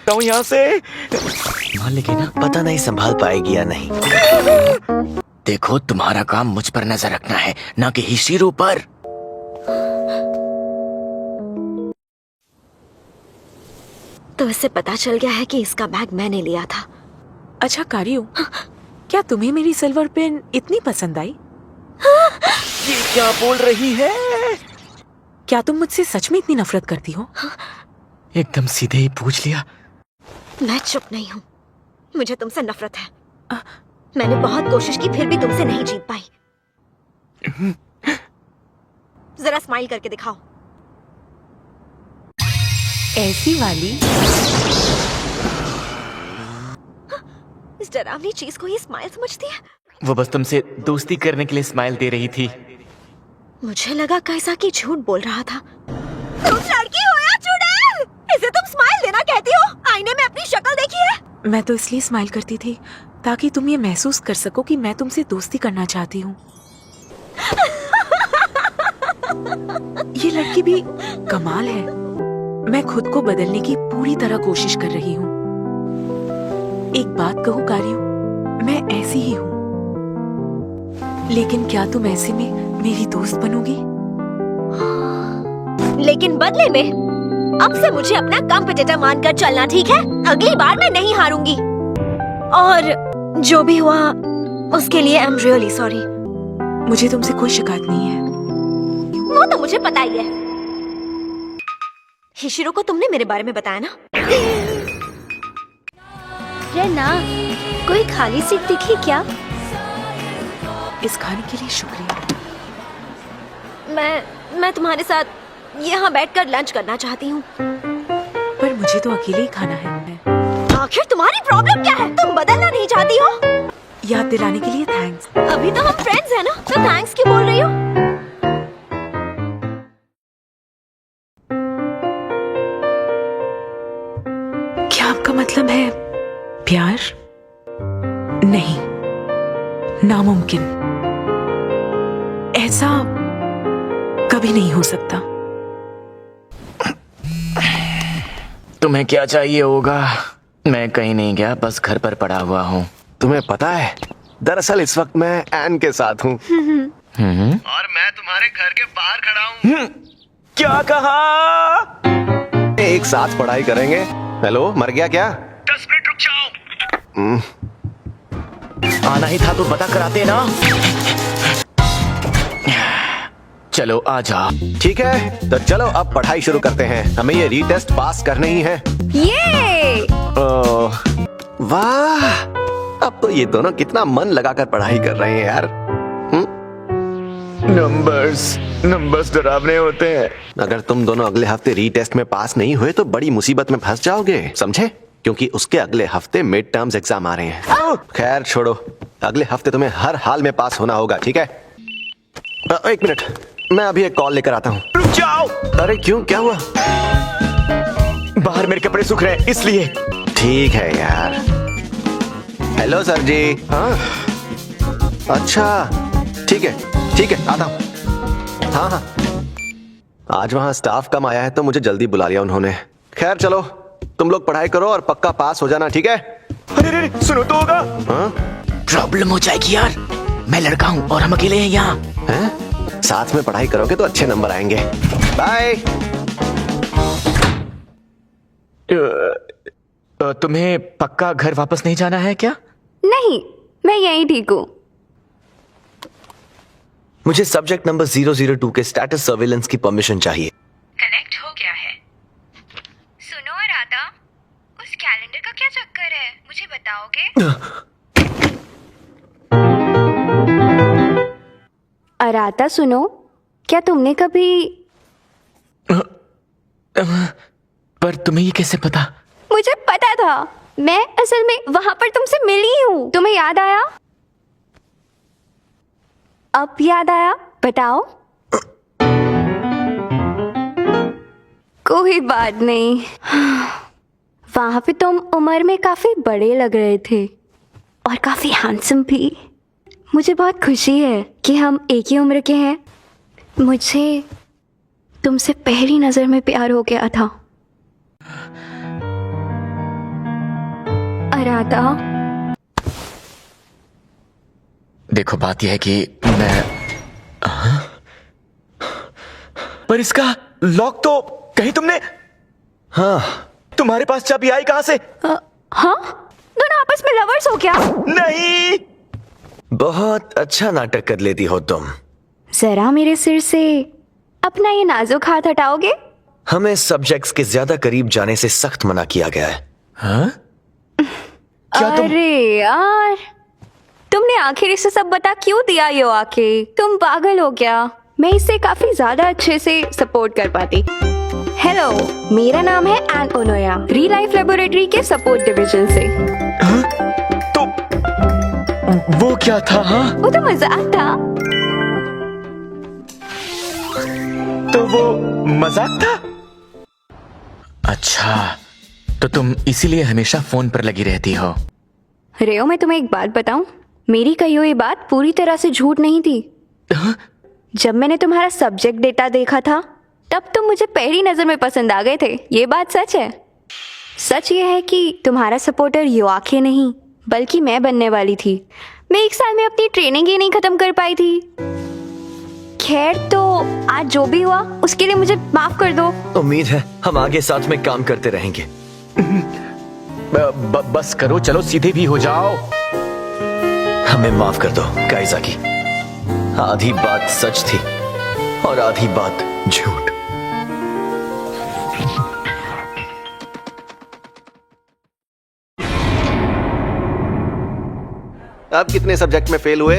Speaker 2: तो यहाँ से मान लेगी ना?
Speaker 5: पता नहीं संभाल पाएगी या नहीं।
Speaker 2: देखो, तुम्हारा काम मुझ पर नजर रखना है, ना कि हिशिरो पर।
Speaker 10: तो इससे पता चल गया है कि इसका बैग मैंने लिया था।
Speaker 6: अच्छा कारियो, क्या तुम्हें मेरी सिल्वर पेन इतनी पसंद आई?
Speaker 2: ये क्या बोल रही है?
Speaker 6: क्या तुम मुझसे सच में इतनी नफरत करती हो?
Speaker 2: एकदम सीधे ही पूछ लिया।
Speaker 10: मैं चुप नहीं हूँ। मुझे तुमसे नफरत है। मैंने बहुत कोशिश की फिर भी तुमसे नहीं जीत पाई। जरा स्माइल करके दिखाओ।
Speaker 6: ऐसी वाली?
Speaker 10: इस डरावनी चीज को ये स्माइल समझती है?
Speaker 2: वो बस तुमसे दोस्ती करने के लिए स्माइल दे रही थी।
Speaker 10: मुझे लगा कैसाकी झूठ बोल रहा था। तुम लड़की हो या चुड़ैल? इसे तुम स्माइल देना कहती हो? आईने में अपनी शक्ल देखी है?
Speaker 6: मैं तो इसलिए स्माइल करती थी ताकि तुम ये महसूस कर सको कि मैं तुमसे दोस्ती करना चाहती हूँ। ये लड़की भी कमाल है। मैं खुद को बदलने की पूरी तरह कोशिश कर रही हूँ। एक बात कहूँ कारियो, मैं ऐसी ही हूँ, लेकिन क्या तुम ऐसे में मेरी दोस्त बनोगी?
Speaker 10: लेकिन बदले में अब से मुझे अपना कॉम्पिटिटर मानकर चलना, ठीक है? अगली बार मैं नहीं हारूंगी। और जो भी हुआ उसके लिए आई एम रियली सॉरी।
Speaker 6: मुझे तुमसे कोई शिकायत नहीं है।
Speaker 10: वो तो मुझे पता ही है। हिशिरो को तुमने मेरे बारे में बताया ना? रेना, कोई खाली सीट दिखी क्या?
Speaker 6: इस खाने के लिए शुक्रिया।
Speaker 10: मैं तुम्हारे साथ यहाँ बैठकर लंच करना चाहती हूँ।
Speaker 6: पर मुझे तो अकेले ही खाना है।
Speaker 10: आखिर तुम्हारी प्रॉब्लम क्या है? तुम बदलना नहीं चाहती हो?
Speaker 6: याद दिलाने के लिए थैंक्स।
Speaker 10: अभी तो हम फ्रेंड्स हैं ना, तो थैंक्स क्यों बोल रही हो?
Speaker 6: क्या आपका मतलब है प्यार? नहीं, नामुमकिन। ऐसा कभी नहीं हो सकता।
Speaker 2: तुम्हें क्या चाहिए होगा? मैं कहीं नहीं गया, बस घर पर पड़ा हुआ हूँ।
Speaker 9: तुम्हें पता है, दरअसल इस वक्त मैं एन के साथ हूँ।
Speaker 1: और मैं तुम्हारे घर के बाहर खड़ा हूँ।
Speaker 9: क्या कहा? एक साथ पढ़ाई करेंगे? हेलो, मर गया क्या?
Speaker 1: 10 मिनट रुक जाओ।
Speaker 2: आना ही था तो बता कर आते ना। चलो आ जाओ।
Speaker 9: ठीक है, तो चलो अब पढ़ाई शुरू करते हैं। हमें ये रीटेस्ट पास करने ही है।
Speaker 10: ये
Speaker 9: वाह, अब तो ये दोनों कितना मन लगाकर पढ़ाई कर रहे हैं यार।
Speaker 2: नंबर्स डरावने होते हैं।
Speaker 9: अगर तुम दोनों अगले हफ्ते रीटेस्ट में पास नहीं हुए तो बड़ी मुसीबत में फंस जाओगे, समझे? क्योंकि उसके अगले हफ्ते मिड टर्म्स एग्जाम आ रहे हैं। खैर छोड़ो, अगले हफ्ते तुम्हें हर हाल में पास होना होगा, ठीक है? एक मिनट, मैं अभी एक कॉल लेकर आता हूँ।
Speaker 1: रुक जाओ,
Speaker 9: अरे क्यों, क्या हुआ?
Speaker 1: बाहर मेरे कपड़े सूख रहे हैं इसलिए।
Speaker 9: ठीक है यार। हेलो सर जी। हाँ अच्छा, ठीक है आता हूँ। हाँ आज वहाँ स्टाफ कम आया है तो मुझे जल्दी बुला लिया उन्होंने। खैर चलो, तुम लोग पढ़ाई करो और पक्का पास हो जाना, ठीक है?
Speaker 1: अरे सुनो तो होगा।
Speaker 9: हाँ?
Speaker 2: प्रॉब्लम हो जाएगी यार, मैं लड़का हूँ और हम अकेले हैं यहाँ।
Speaker 9: हैं? साथ में पढ़ाई करोगे तो अच्छे नंबर आएंगे। बाय।
Speaker 2: तुम्हें पक्का घर वापस नहीं जाना है क्या?
Speaker 8: नहीं, मैं यहीं ठीक हूँ।
Speaker 5: मुझे सब्जेक्ट नंबर 002 के स्टेटस सर्विलेंस की परमिशन चाहिए।
Speaker 8: कनेक्ट हो गया है। सुनो राधा, उस कैलेंडर का क्या चक्कर है, मुझे बताओगे? अराता सुनो, क्या तुमने कभी
Speaker 2: पर तुम्हें ये कैसे पता?
Speaker 8: मुझे पता था, मैं असल में वहां पर तुमसे मिली हूँ। तुम्हें याद आया? अब याद आया? बताओ। कोई बात नहीं। वहां पे तुम उम्र में काफी बड़े लग रहे थे और काफी हैंडसम भी। मुझे बहुत खुशी है कि हम एक ही उम्र के हैं। मुझे तुमसे पहली नजर में प्यार हो गया था। अराधा,
Speaker 2: देखो बात यह है कि मैं
Speaker 1: पर इसका लॉक तो कहीं तुमने।
Speaker 5: हाँ,
Speaker 1: तुम्हारे पास चाबी आई कहां से?
Speaker 8: हाँ? दोनों आपस में लवर्स हो क्या?
Speaker 1: नहीं।
Speaker 5: बहुत अच्छा नाटक कर लेती हो तुम।
Speaker 8: जरा मेरे सिर से अपना ये नाजुक हाथ हटाओगे?
Speaker 5: हमें सब्जेक्ट्स के ज्यादा करीब जाने से सख्त मना किया गया है।
Speaker 2: हाँ?
Speaker 8: अरे यार, तुमने आखिर इसे सब बता क्यों दिया यो आके? तुम पागल हो क्या? मैं इसे काफी ज्यादा अच्छे से सपोर्ट कर पाती। हेलो, मेरा नाम है एन ओनोया, री लाइफ लेबोरेटरी के सपोर्ट डिवीजन से।
Speaker 2: हाँ? तो वो क्या था? हाँ?
Speaker 8: वो तो मजाक था।
Speaker 2: तो वो मजाक था? अच्छा, तो तुम इसीलिए हमेशा फोन पर लगी रहती हो।
Speaker 8: रेयो, मैं तुम्हें एक बात बताऊं, मेरी कही हुई बात पूरी तरह से झूठ नहीं थी।
Speaker 2: हाँ?
Speaker 8: जब मैंने तुम्हारा सब्जेक्ट डेटा देखा था तब तुम मुझे पहली नजर में पसंद आ गए थे। ये बात सच है। सच ये है कि तुम्हारा सपोर्टर योआखे नहीं बल्कि मैं बनने वाली थी। मैं 1 साल में अपनी ट्रेनिंग ही नहीं खत्म कर पाई थी। खैर, तो आज जो भी हुआ उसके लिए मुझे माफ कर दो।
Speaker 5: उम्मीद है हम आगे साथ में काम करते रहेंगे।
Speaker 2: बस करो, चलो सीधे भी हो जाओ।
Speaker 5: हमें माफ कर दो काइज़ाकी। आधी बात सच थी और आधी बात झूठ।
Speaker 9: अब कितने सब्जेक्ट में फेल हुए?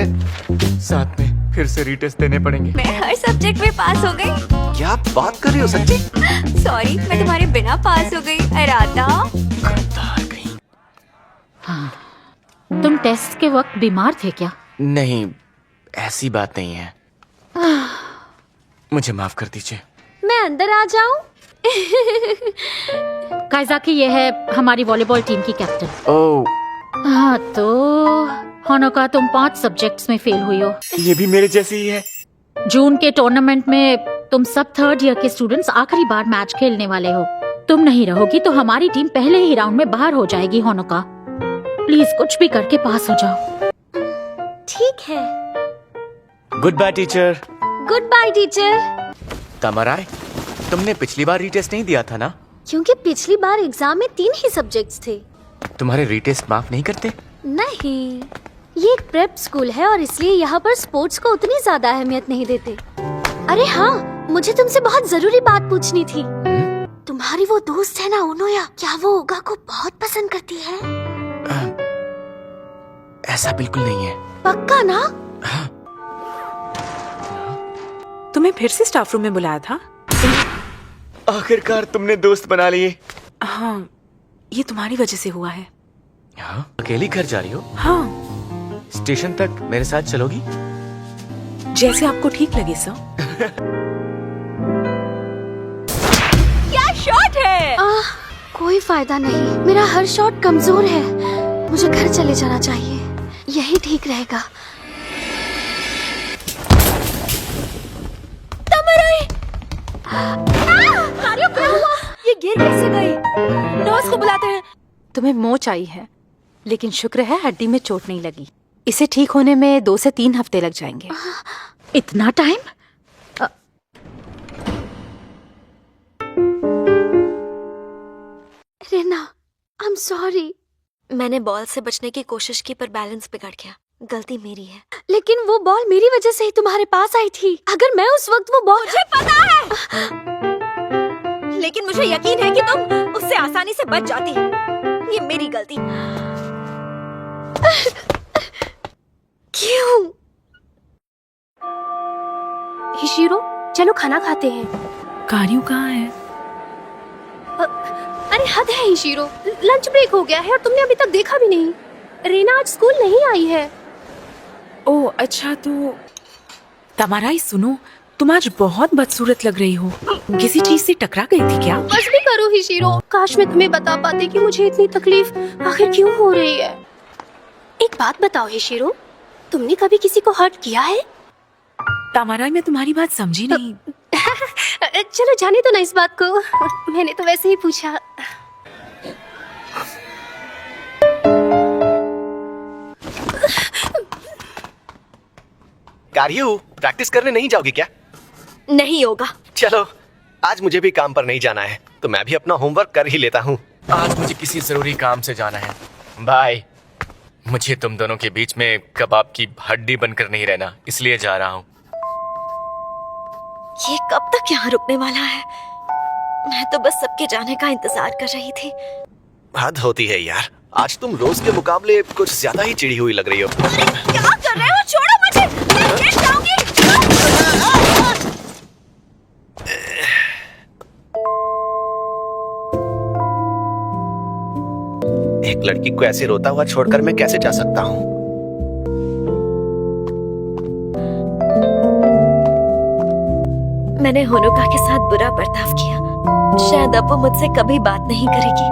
Speaker 2: साथ में फिर से रीटेस्ट देने पड़ेंगे।
Speaker 8: मैं हर सब्जेक्ट में पास हो गई।
Speaker 9: क्या बात कर रही हो, सच्ची?
Speaker 8: सॉरी, मैं तुम्हारे बिना पास हो गई। अराधा,
Speaker 7: हाँ, तुम टेस्ट के वक्त बीमार थे क्या?
Speaker 2: नहीं, ऐसी बात नहीं है। मुझे माफ कर दीजिए।
Speaker 10: मैं अंदर आ जाऊं?
Speaker 7: काइज़ाकी, ये है हमारी वॉलीबॉल टीम की कैप्टन।
Speaker 2: ओह,
Speaker 7: हाँ, तो होनोका, तुम 5 सब्जेक्ट्स में फेल हुई हो।
Speaker 1: ये भी मेरे जैसी ही है।
Speaker 7: जून के टूर्नामेंट में तुम सब 3rd ईयर के स्टूडेंट्स आखिरी बार मैच खेलने वाले हो। तुम नहीं रहोगी तो हमारी टीम पहले ही राउंड में बाहर हो जाएगी। होनोका, प्लीज कुछ भी करके पास हो जाओ।
Speaker 10: ठीक है।
Speaker 1: Good bye teacher.
Speaker 10: Good bye teacher.
Speaker 2: तमराय, तुमने पिछली बार रीटेस्ट नहीं दिया था ना?
Speaker 10: क्योंकि पिछली बार एग्जाम में 3 ही सब्जेक्ट्स थे।
Speaker 2: तुम्हारे रीटेस्ट माफ नहीं करते?
Speaker 10: नहीं, ये एक प्रेप स्कूल है और इसलिए यहाँ पर स्पोर्ट्स को उतनी ज्यादा अहमियत नहीं देते। अरे हाँ, मुझे तुमसे बहुत जरूरी बात पूछनी थी। तुम्हारी वो दोस्त है ना ओनोया, क्या वो ओगा को बहुत पसंद करती है?
Speaker 2: ऐसा बिल्कुल नहीं है।
Speaker 10: पक्का ना?
Speaker 6: तुम्हें फिर से स्टाफ रूम में बुलाया था?
Speaker 1: आखिरकार तुमने दोस्त बना लिए।
Speaker 6: हाँ, ये तुम्हारी वजह से हुआ है।
Speaker 2: हाँ? अकेली घर जा रही हो?
Speaker 6: हाँ,
Speaker 2: स्टेशन तक मेरे साथ चलोगी?
Speaker 6: जैसे आपको ठीक लगे सर।
Speaker 10: क्या शॉट है?
Speaker 13: कोई फायदा नहीं, मेरा हर शॉट कमजोर है। मुझे घर चले जाना चाहिए, यही ठीक रहेगा।
Speaker 8: क्या हुआ? ये गिर कैसे गई? नर्स को बुलाते हैं।
Speaker 12: तुम्हें मोच आई है, लेकिन शुक्र है हड्डी में चोट नहीं लगी। इसे ठीक होने में 2 से 3 हफ्ते लग जाएंगे।
Speaker 7: इतना time?
Speaker 13: Rena, I am sorry.
Speaker 10: मैंने बॉल से बचने की कोशिश की पर बैलेंस बिगड़ गया। गलती मेरी है।
Speaker 13: लेकिन वो बॉल मेरी वजह से ही तुम्हारे पास आई थी। अगर मैं उस वक्त वो बॉल...
Speaker 8: मुझे पता है, लेकिन मुझे यकीन है कि तुम उससे आसानी से बच जाती। ये मेरी गलती।
Speaker 13: क्यों? हिशिरो, चलो खाना खाते हैं।
Speaker 6: कारियो कहाँ है?
Speaker 13: अरे हद है हिशिरो, लंच ब्रेक हो गया है और तुमने अभी तक देखा भी नहीं। रेना आज स्कूल नहीं आई है।
Speaker 6: ओह अच्छा, तो तमाराई सुनो, तुम आज बहुत बदसूरत लग रही हो। किसी चीज से टकरा गई थी क्या?
Speaker 13: बस भी करो हिशिरो, काश मैं तुम्हें बता पाती कि मुझे इतनी तकलीफ आखिर क्यों हो रही है। एक बात बताओ हिशिरो, तुमने कभी किसी को हर्ट किया है?
Speaker 6: तमाराई, मैं तुम्हारी बात समझी नहीं।
Speaker 13: चलो जाने दो ना इस बात को, मैंने तो वैसे ही पूछा।
Speaker 9: कारियो, प्रैक्टिस करने नहीं जाओगी क्या?
Speaker 10: नहीं होगा।
Speaker 9: चलो, आज मुझे भी काम पर नहीं जाना है, तो मैं भी अपना होमवर्क कर ही लेता हूँ।
Speaker 2: आज मुझे किसी जरूरी काम से जाना है। बाय। मुझे तुम दोनों के बीच में कबाब की हड्डी बनकर नहीं रहना, इसलिए जा रहा हूँ।
Speaker 10: ये कब तक यहाँ रुकने वाला है? मैं तो बस सबके जाने का इंतजार कर रही थी।
Speaker 9: हद होती है यार, आज तुम रोज के मुकाबले कुछ ज्यादा ही चिड़ी हुई लग रही हो।
Speaker 8: क्या कर रहे हो? छोड़ो मुझे, मैं गिर जाऊंगी।
Speaker 9: एक लड़की को ऐसे रोता हुआ छोड़कर मैं कैसे जा सकता हूँ?
Speaker 10: मैंने होनोका के साथ बुरा बर्ताव किया। शायद अब वो मुझसे कभी बात नहीं करेगी।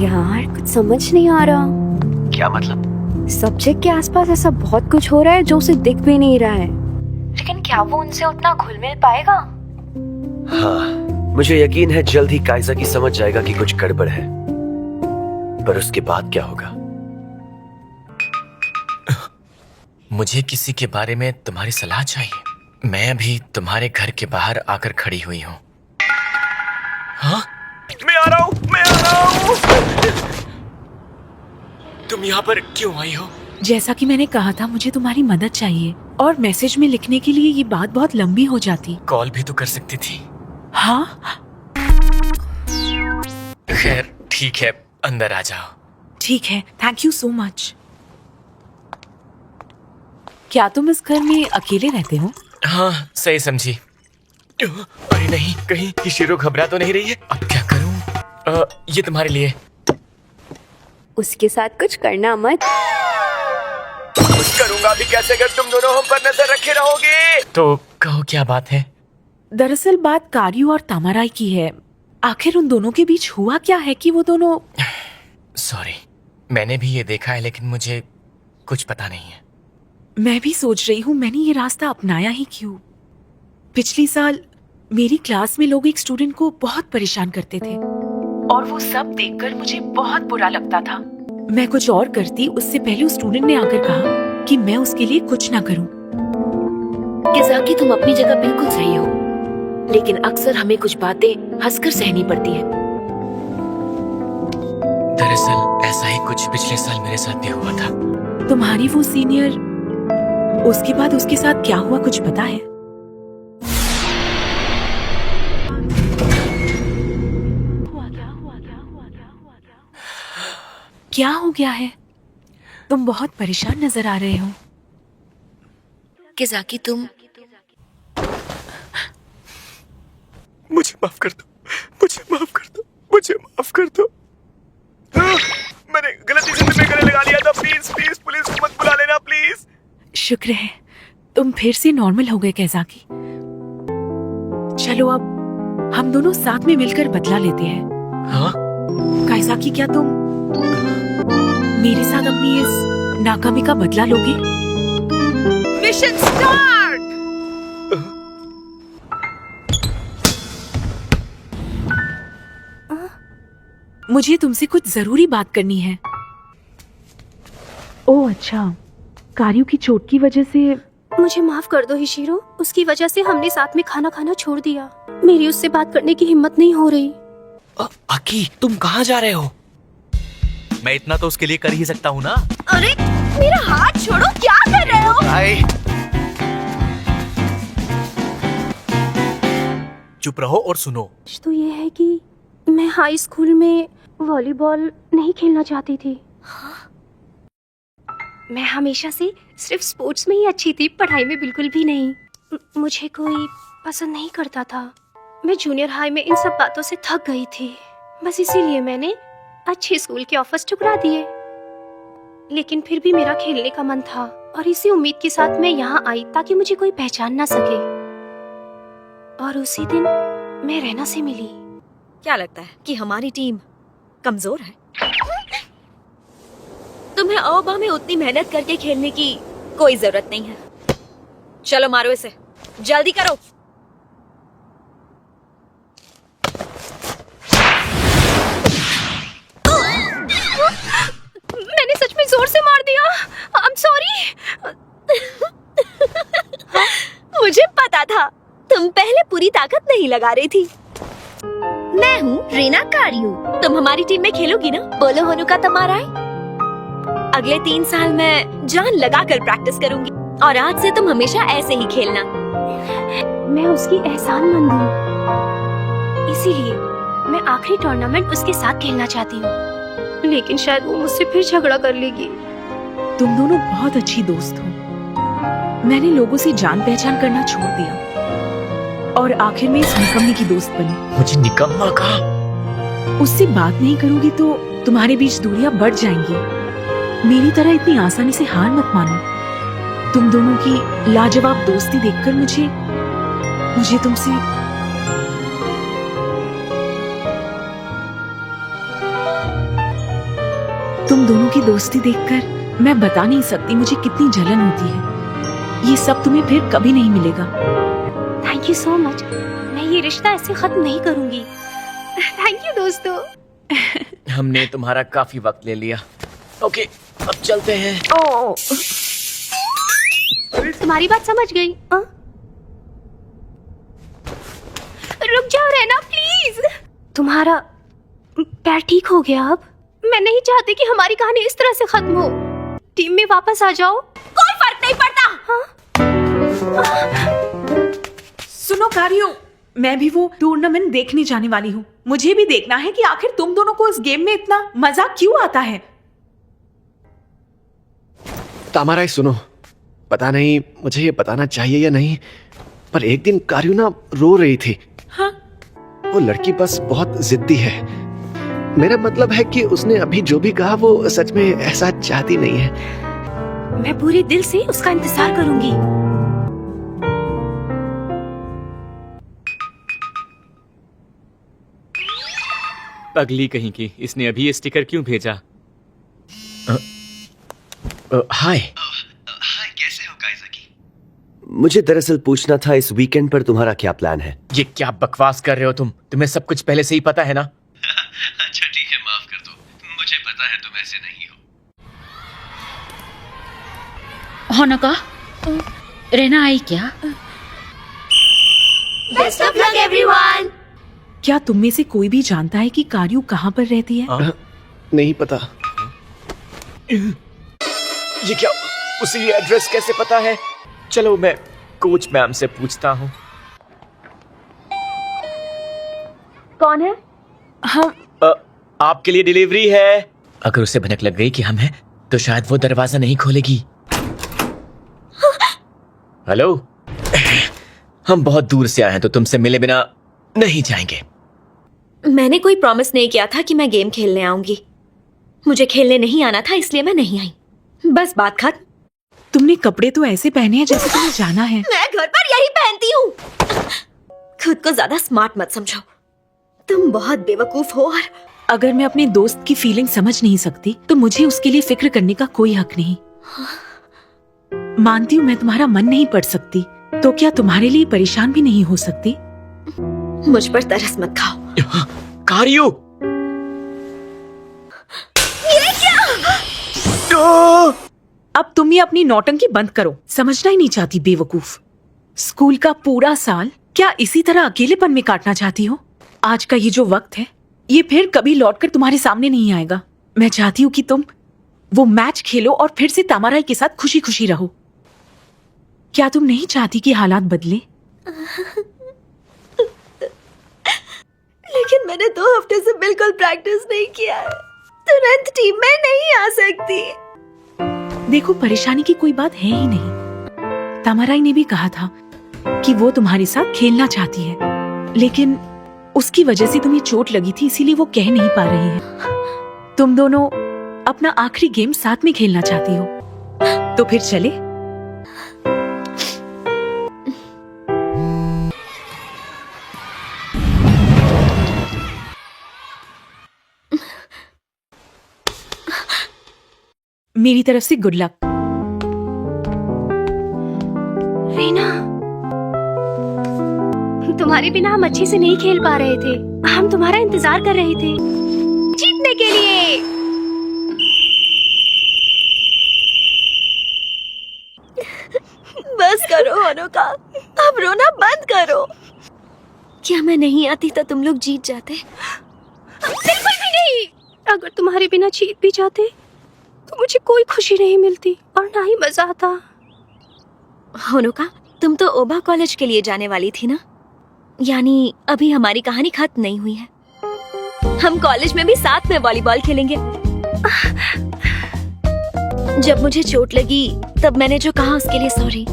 Speaker 8: यार कुछ समझ नहीं आ रहा।
Speaker 9: क्या मतलब?
Speaker 8: सब्जेक्ट के आसपास ऐसा बहुत कुछ हो रहा है जो उसे दिख भी नहीं रहा है, लेकिन क्या वो उनसे उतना घुल मिल पाएगा?
Speaker 5: हाँ, मुझे यकीन है जल्द ही काइजा की समझ जाएगा कि कुछ गड़बड़ है। पर उसके बाद क्या होगा?
Speaker 2: मुझे किसी के बारे में तुम्हारी सलाह चाहिए। मैं अभी तुम्हारे घर के बाहर आकर खड़ी हुई हूँ। हाँ?
Speaker 1: मैं आ रहा हूँ, मैं आ रहा हूँ।
Speaker 2: तुम यहाँ पर क्यों आई हो?
Speaker 6: जैसा कि मैंने कहा था, मुझे तुम्हारी मदद चाहिए और मैसेज में लिखने के लिए ये बात बहुत लंबी हो जाती।
Speaker 2: कॉल भी तो कर सकती थी।
Speaker 6: हाँ?
Speaker 2: खैर ठीक है, अंदर आ जाओ।
Speaker 6: ठीक है, थैंक यू सो मच। क्या तुम इस घर में अकेले रहते हो?
Speaker 2: हाँ, सही समझी। अरे नहीं, कहीं हिशिरो घबरा तो नहीं रही है? अब क्या करूं? ये तुम्हारे लिए।
Speaker 8: उसके साथ कुछ करना मत।
Speaker 1: कुछ करूंगा भी कैसे अगर तुम दोनों हम पर नजर रखे रहोगे?
Speaker 2: तो कहो क्या बात है?
Speaker 6: दरअसल बात कारियो और तामाराई की है। आखिर उन दोनों के बीच हुआ क्या है कि वो दोनों...
Speaker 2: सॉरी, मैंने भी ये देखा है लेकिन मुझे कुछ पता नहीं है।
Speaker 6: मैं भी सोच रही हूँ मैंने ये रास्ता अपनाया ही क्यों। पिछले साल मेरी क्लास में लोग एक स्टूडेंट को बहुत परेशान करते थे और वो सब देखकर मुझे बहुत बुरा लगता था। मैं कुछ और करती उससे पहले उस स्टूडेंट ने आकर कहा कि मैं उसके लिए कुछ ना करूं।
Speaker 8: किज़ाकी, तुम अपनी जगह बिल्कुल सही हो, लेकिन अक्सर हमें कुछ बातें हंसकर सहनी पड़ती हैं।
Speaker 2: दरअसल ऐसा ही कुछ पिछले साल मेरे साथ भी हुआ था।
Speaker 6: तुम्हारी वो सीनियर, उसके बाद उसके साथ क्या हुआ कुछ पता है? क्या हो गया है? तुम बहुत परेशान नजर आ रहे हो।
Speaker 8: किज़ाकी, तुम...
Speaker 1: मुझे माफ कर दो, मुझे माफ कर दो, मुझे माफ कर दो। मैंने गलती से तुम्हें
Speaker 6: शुक्र है तुम फिर से नॉर्मल हो गए कैसाकी। चलो अब हम दोनों साथ में मिलकर बदला लेते हैं।
Speaker 2: हाँ?
Speaker 6: कैसाकी, क्या तुम मेरे साथ अपनी इस नाकामी का बदला लोगे? Mission start. मुझे तुमसे कुछ जरूरी बात करनी है। ओह अच्छा, कारियो की चोट की वजह से।
Speaker 13: मुझे माफ कर दो हिशिरो, उसकी वजह से हमने साथ में खाना खाना छोड़ दिया। मेरी उससे बात करने की हिम्मत नहीं हो रही।
Speaker 1: आकी, तुम कहाँ जा रहे हो? मैं इतना तो उसके लिए कर ही सकता हूँ ना।
Speaker 10: अरे मेरा हाथ छोड़ो, क्या कर रहे हो?
Speaker 1: चुप रहो और सुनो।
Speaker 13: तो ये है कि मैं हाई स्कूल में वॉलीबॉल नहीं खेलना चाहती थी। मैं हमेशा से सिर्फ स्पोर्ट्स में ही अच्छी थी, पढ़ाई में बिल्कुल भी नहीं। मुझे कोई पसंद नहीं करता था। मैं जूनियर हाई में इन सब बातों से थक गई थी। बस इसीलिए मैंने अच्छे स्कूल के ऑफर्स ठुकरा दिए। लेकिन फिर भी मेरा खेलने का मन था और इसी उम्मीद के साथ मैं यहाँ आई ताकि मुझे कोई पहचान ना सके। और उसी दिन मैं रहना से मिली।
Speaker 10: क्या लगता है कि हमारी टीम कमजोर है? तुम्हें ओबा में उतनी मेहनत करके खेलने की कोई जरूरत नहीं है। चलो मारो इसे, जल्दी करो।
Speaker 13: मैंने सच में जोर से मार दिया। आई एम सॉरी।
Speaker 10: मुझे पता था तुम पहले पूरी ताकत नहीं लगा रही थी। मैं हूँ रीना कारियो। तुम हमारी टीम में खेलोगी ना? बोलो होनुका तमाराई। अगले 3 साल मैं जान लगाकर प्रैक्टिस करूंगी और आज से तुम हमेशा ऐसे ही खेलना।
Speaker 13: मैं उसकी एहसानमंद हूँ, इसीलिए मैं आखिरी टूर्नामेंट उसके साथ खेलना चाहती हूँ। लेकिन शायद वो मुझसे फिर झगड़ा कर लेगी।
Speaker 6: तुम दोनों बहुत अच्छी दोस्त हो। मैंने लोगों से जान पहचान करना छोड़ दिया और आखिर में इस निकम्मी की दोस्त बनी।
Speaker 2: मुझे निकम्मा कहा?
Speaker 6: उससे बात नहीं करोगी तो तुम्हारे बीच दूरियां बढ़ जाएंगी। मेरी तरह इतनी आसानी से हार मत मानो। तुम दोनों की लाजवाब दोस्ती देखकर मुझे तुमसे तुम दोनों की दोस्ती देखकर मैं बता नहीं सकती मुझे कितनी जलन होती है। ये सब तुम्हें फिर कभी नहीं मिलेगा।
Speaker 13: Thank you so much. मैं ये रिश्ता ऐसे खत्म नहीं करूंगी। थैंक यू दोस्तों।
Speaker 2: हमने तुम्हारा काफी वक्त ले लिया। ओके, अब चलते हैं।
Speaker 13: तुम्हारी बात समझ गई। रुक जाओ रहना प्लीज। तुम्हारा पैर ठीक हो गया अब? मैं नहीं चाहती कि हमारी कहानी इस तरह से खत्म हो। टीम में वापस आ जाओ।
Speaker 10: कोई फर्क नहीं पड़ता।
Speaker 6: सुनो कारियो, मैं भी वो टूर्नामेंट देखने जाने वाली हूँ। मुझे भी देखना है कि आखिर तुम दोनों को इस गेम में इतना मजा क्यों आता है।
Speaker 9: तामाराई सुनो, पता नहीं मुझे ये बताना चाहिए या नहीं, पर एक दिन कारियो ना रो रही थी।
Speaker 6: हाँ?
Speaker 9: वो लड़की बस बहुत जिद्दी है। मेरा मतलब है कि उसने अभी जो भी कहा वो सच में ऐसा चाहती नहीं है।
Speaker 13: मैं पूरे दिल से उसका इंतजार करूंगी।
Speaker 2: पगली कहीं की, इसने अभी ये स्टिकर क्यों भेजा? हाय।
Speaker 5: कैसे हो काइज़ाकी? मुझे दरअसल पूछना था इस वीकेंड पर तुम्हारा क्या प्लान है?
Speaker 2: ये क्या बकवास कर रहे हो तुम? तुम्हें सब कुछ पहले से ही पता है ना?
Speaker 5: अच्छा ठीक है, माफ कर दो। मुझे पता है तुम ऐसे नहीं हो।
Speaker 7: होनुका, रहना आई क्या?
Speaker 10: Best of luck everyone.
Speaker 6: क्या तुम में से कोई भी जानता है कि कारियो कहाँ पर रहती है?
Speaker 9: नहीं पता।
Speaker 2: ये क्या, उसे ये एड्रेस कैसे पता है? चलो मैं कोच मैम से पूछता हूँ।
Speaker 10: कौन है?
Speaker 6: हम
Speaker 2: आपके लिए डिलीवरी है। अगर उसे भनक लग गई कि हम हैं, तो शायद वो दरवाजा नहीं खोलेगी। हेलो, हम बहुत दूर से आए हैं तो तुमसे मिले बिना नहीं जाएंगे।
Speaker 10: मैंने कोई प्रॉमिस नहीं किया था कि मैं गेम खेलने आऊंगी। मुझे खेलने नहीं आना था, इसलिए मैं नहीं आई। बस बात खत्म।
Speaker 6: तुमने कपड़े तो ऐसे पहने हैं जैसे तुम्हें जाना है।
Speaker 10: मैं घर पर यही पहनती हूँ। खुद को ज्यादा स्मार्ट मत समझो, तुम बहुत बेवकूफ हो। और
Speaker 6: अगर मैं अपने दोस्त की फीलिंग समझ नहीं सकती तो मुझे उसके लिए फिक्र करने का कोई हक नहीं। मानती हूँ मैं तुम्हारा मन नहीं पढ़ सकती, तो क्या तुम्हारे लिए परेशान भी नहीं हो सकती?
Speaker 10: मुझ पर तरस मत खाओ।
Speaker 2: कारियो!
Speaker 10: ये क्या?
Speaker 6: अब तुम ये अपनी नौटंकी बंद करो। समझना ही नहीं चाहती बेवकूफ। स्कूल का पूरा साल क्या इसी तरह अकेलेपन में काटना चाहती हो? आज का ये जो वक्त है ये फिर कभी लौटकर तुम्हारे सामने नहीं आएगा। मैं चाहती हूँ कि तुम वो मैच खेलो और फिर से तामाराई के साथ खुशी खुशी रहो। क्या तुम नहीं चाहती कि हालात बदले?
Speaker 10: लेकिन मैंने 2 हफ्ते से बिल्कुल प्रैक्टिस नहीं किया है। तुरंत टीम में नहीं आ सकती।
Speaker 6: देखो, परेशानी की कोई बात है ही नहीं। तामाराई ने भी कहा था कि वो तुम्हारे साथ खेलना चाहती है, लेकिन उसकी वजह से तुम्हें चोट लगी थी, इसीलिए वो कह नहीं पा रही है। तुम दोनों अपना आखिरी गेम साथ में खेलना चाहती हो, तो फिर चले। मेरी तरफ से गुड लक।
Speaker 13: रीना, तुम्हारे बिना हम अच्छे से नहीं खेल पा रहे थे। हम तुम्हारा इंतजार कर रहे थे जीतने के लिए।
Speaker 10: बस करो होनोका, अब रोना बंद करो। क्या मैं नहीं आती तो तुम लोग जीत जाते?
Speaker 13: बिल्कुल भी नहीं। अगर तुम्हारे बिना जीत भी जाते तो मुझे कोई खुशी नहीं मिलती और ना ही मजा आता।
Speaker 10: होनोका, तुम तो ओबा कॉलेज के लिए जाने वाली थी ना? यानी अभी हमारी कहानी खत्म नहीं हुई है। हम कॉलेज में भी साथ में वॉलीबॉल खेलेंगे। जब मुझे चोट लगी तब मैंने जो कहा उसके लिए सॉरी,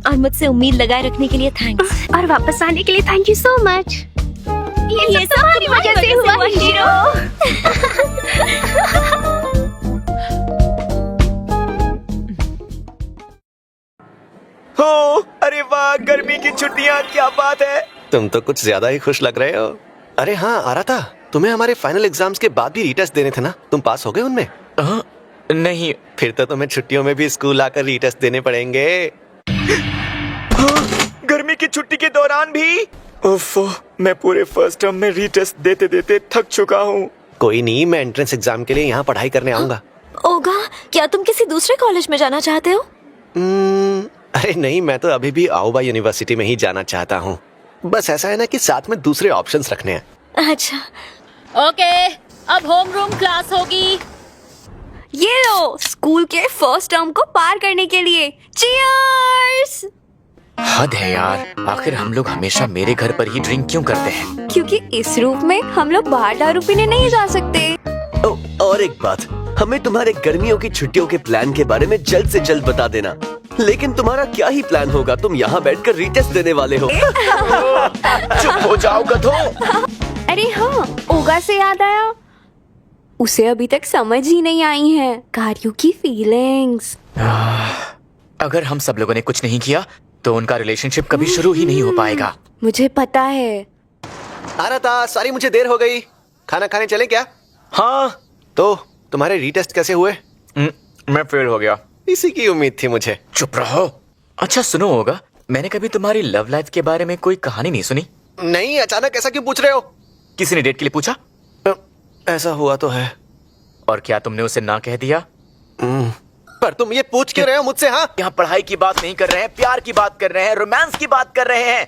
Speaker 10: और मुझसे उम्मीद लगाए रखने के लिए थैंक्स।
Speaker 13: और वापस आने के लिए थैंक यू सो मच। ये सब तुम्हारी वजह से हुआ हीरो।
Speaker 9: हो, अरे वाह, गर्मी की छुट्टियां, क्या बात है। तुम तो कुछ ज्यादा ही खुश लग रहे हो। अरे हाँ, आ रहा था, तुम्हें हमारे फाइनल एग्जाम्स के बाद भी रीटेस्ट देने थे ना? तुम पास हो गए उनमें?
Speaker 2: नहीं।
Speaker 9: फिर तो तुम्हें छुट्टियों में भी स्कूल आकर रीटेस्ट देने पड़ेंगे।
Speaker 2: गर्मी की छुट्टी के दौरान भी? ओफो, मैं पूरे फर्स्ट टर्म में रीटेस्ट देते देते थक चुका हूँ।
Speaker 9: कोई नहीं, मैं एंट्रेंस एग्जाम के लिए यहाँ पढ़ाई करने आऊंगा।
Speaker 10: ओगा, क्या तुम किसी दूसरे कॉलेज में जाना चाहते हो?
Speaker 9: अरे नहीं, मैं तो अभी भी आओबा यूनिवर्सिटी में ही जाना चाहता हूँ। बस ऐसा है ना कि साथ में दूसरे ऑप्शंस रखने हैं।
Speaker 10: अच्छा,
Speaker 7: ओके, अब होम रूम क्लास होगी।
Speaker 10: ये लो, स्कूल के फर्स्ट टर्म को पार करने के लिए चीयर्स।
Speaker 2: हद है यार, आखिर हम लोग हमेशा मेरे घर पर ही ड्रिंक क्यों करते हैं?
Speaker 10: क्योंकि इस रूप में हम लोग बाहर दारू पीने नहीं जा सकते।
Speaker 5: और एक बात, हमें तुम्हारे गर्मियों की छुट्टियों के प्लान के बारे में जल्द से जल्द बता देना। लेकिन तुम्हारा क्या ही प्लान होगा, तुम यहाँ बैठकर रीटेस्ट देने वाले हो।
Speaker 2: चुप हो जाओ गधो।
Speaker 8: अरे हाँ, ओगा से याद आया, उसे अभी तक समझ ही नहीं आई है कारियो की फीलिंग्स।
Speaker 2: अगर हम सब लोगों ने कुछ नहीं किया तो उनका रिलेशनशिप कभी शुरू ही नहीं हो पाएगा।
Speaker 8: मुझे पता है।
Speaker 9: आ रहा था, सॉरी मुझे देर हो गई। खाना खाने चले क्या?
Speaker 2: हाँ।
Speaker 9: तो तुम्हारे रीटेस्ट कैसे हुए?
Speaker 2: मैं फेल हो गया।
Speaker 9: इसी की उम्मीद थी मुझे।
Speaker 2: चुप रहो। अच्छा सुनो होगा, मैंने कभी तुम्हारी लव लाइफ के बारे में कोई कहानी नहीं सुनी।
Speaker 9: नहीं, अचानक ऐसा क्यों पूछ रहे हो?
Speaker 2: किसी ने डेट के लिए पूछा?
Speaker 9: ऐसा हुआ तो है।
Speaker 2: और क्या तुमने उसे ना कह दिया?
Speaker 9: पर तुम ये पूछ क्यों रहे हो मुझसे? हाँ,
Speaker 2: यहाँ पढ़ाई की बात नहीं कर रहे हैं, प्यार की बात कर रहे हैं, रोमांस की बात कर रहे हैं।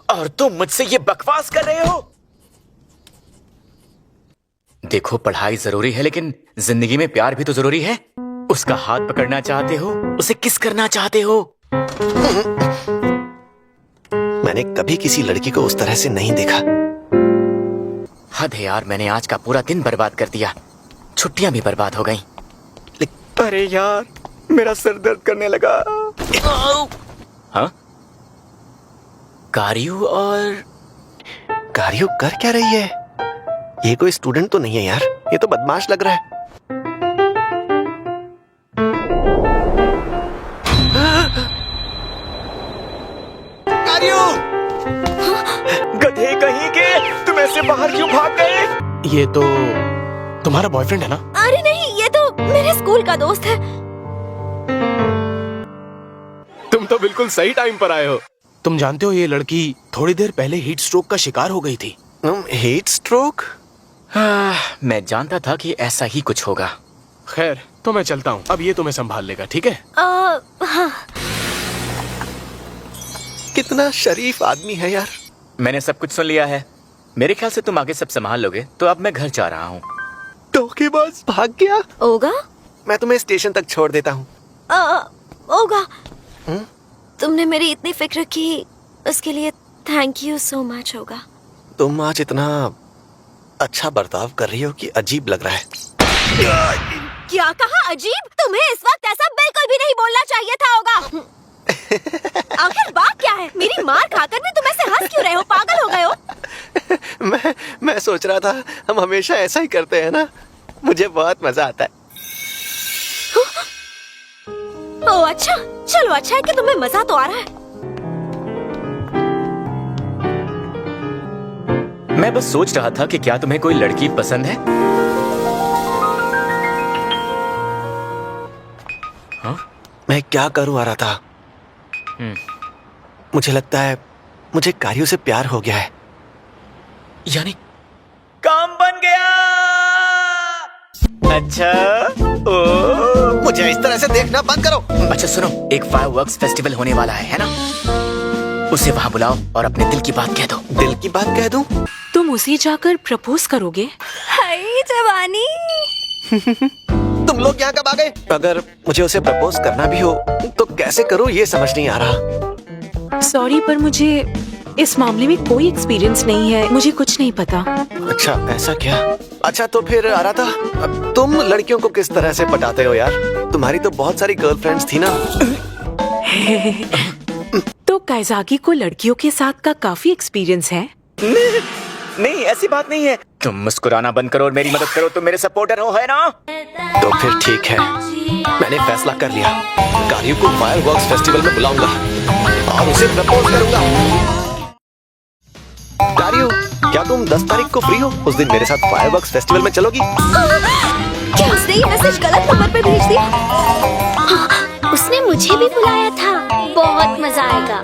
Speaker 2: और तुम मुझसे ये बकवास कर रहे हो? देखो, पढ़ाई जरूरी है लेकिन जिंदगी में प्यार भी तो जरूरी है। उसका हाथ पकड़ना चाहते हो, उसे किस करना चाहते हो?
Speaker 9: मैंने कभी किसी लड़की को उस तरह से नहीं देखा।
Speaker 2: हद है यार, मैंने आज का पूरा दिन बर्बाद कर दिया, छुट्टियां भी बर्बाद हो गईं। अरे यार, मेरा सर दर्द करने लगा। हाँ? कारियो
Speaker 9: कर क्या रही है? ये कोई स्टूडेंट तो नहीं है यार, ये तो बदमाश लग रहा है।
Speaker 2: लड़के, तुम ऐसे बाहर क्यों भाग गए?
Speaker 9: ये तो तुम्हारा बॉयफ्रेंड है ना?
Speaker 10: अरे नहीं, ये तो मेरे स्कूल का दोस्त है।
Speaker 3: तुम तो बिल्कुल सही टाइम पर आए हो।
Speaker 9: तुम जानते हो ये लड़की थोड़ी देर पहले हीट स्ट्रोक का शिकार हो गई थी। Heat stroke?
Speaker 2: मैं जानता था कि ऐसा ही कुछ होगा।
Speaker 9: खैर, तो मैं चलता हूँ, अब ये तुम्हें संभाल लेगा, ठीक है?
Speaker 10: हाँ।
Speaker 9: कितना शरीफ आदमी है यार।
Speaker 2: मैंने सब कुछ सुन लिया है। मेरे ख्याल से तुम आगे सब संभाल लोगे, तो अब मैं घर जा रहा हूँ।
Speaker 9: धोखेबाज भाग गया।
Speaker 10: ओगा?
Speaker 9: मैं तुम्हें स्टेशन तक छोड़ देता हूँ।
Speaker 10: ओगा, तुमने मेरी इतनी फिक्र की, उसके लिए थैंक यू सो मच। ओगा,
Speaker 9: तुम आज इतना अच्छा बर्ताव कर रही हो कि अजीब लग रहा है।
Speaker 10: क्या कहा अजीब? तुम्हें इस वक्त ऐसा बिल्कुल भी नहीं बोलना चाहिए था। ओगा, आखिर बात क्या है? मेरी मार खाकर भी तुम ऐसे हंस क्यों रहे हो? पागल हो गए हो?
Speaker 9: मैं सोच रहा था हम हमेशा ऐसा ही करते हैं ना, मुझे बहुत मजा आता है।
Speaker 10: ओह अच्छा, चलो अच्छा है कि तुम्हें मजा तो आ रहा है।
Speaker 2: मैं बस सोच रहा था कि क्या तुम्हें कोई लड़की पसंद है? हाँ?
Speaker 9: मैं क्या करूं आ रहा था। मुझे लगता है मुझे कारियों से प्यार हो गया है।
Speaker 2: यानी काम बन गया। अच्छा, ओ,
Speaker 9: मुझे इस तरह से देखना बंद करो।
Speaker 2: अच्छा सुनो, एक फायरवर्क्स फेस्टिवल होने वाला है ना? उसे वहाँ बुलाओ और अपने दिल की बात कह दो।
Speaker 9: दिल की बात कह दूं?
Speaker 6: तुम उसे जाकर प्रपोज करोगे?
Speaker 10: हाय जवानी।
Speaker 9: तुम लोग यहाँ कब आ गए? अगर मुझे उसे प्रपोज करना भी हो तो कैसे करूँ ये समझ नहीं आ रहा।
Speaker 6: सॉरी, पर मुझे इस मामले में कोई एक्सपीरियंस नहीं है, मुझे कुछ नहीं पता।
Speaker 9: अच्छा ऐसा क्या? अच्छा तो फिर आ रहा था, तुम लड़कियों को किस तरह से पटाते हो यार? तुम्हारी तो बहुत सारी गर्लफ्रेंड्स थी ना।
Speaker 6: तो काइजाकी को लड़कियों के साथ का काफी एक्सपीरियंस है।
Speaker 2: नहीं ऐसी बात नहीं है। तुम मुस्कुराना बंद करो और मेरी मदद करो, तुम मेरे सपोर्टर हो, है ना?
Speaker 9: तो फिर ठीक है, मैंने फैसला कर लिया। कारियों को फायरवर्क्स फेस्टिवल में बुलाऊंगा और उसे प्रपोज करूंगा। कारियों, क्या तुम 10 तारीख को फ्री हो? उस दिन मेरे साथ फायरवर्क्स फेस्टिवल में चलोगी?
Speaker 10: क्या उसने ये मैसेज गलत नंबर पे भेज दिया?
Speaker 13: उसने मुझे भी बुलाया था, बहुत मजा आएगा।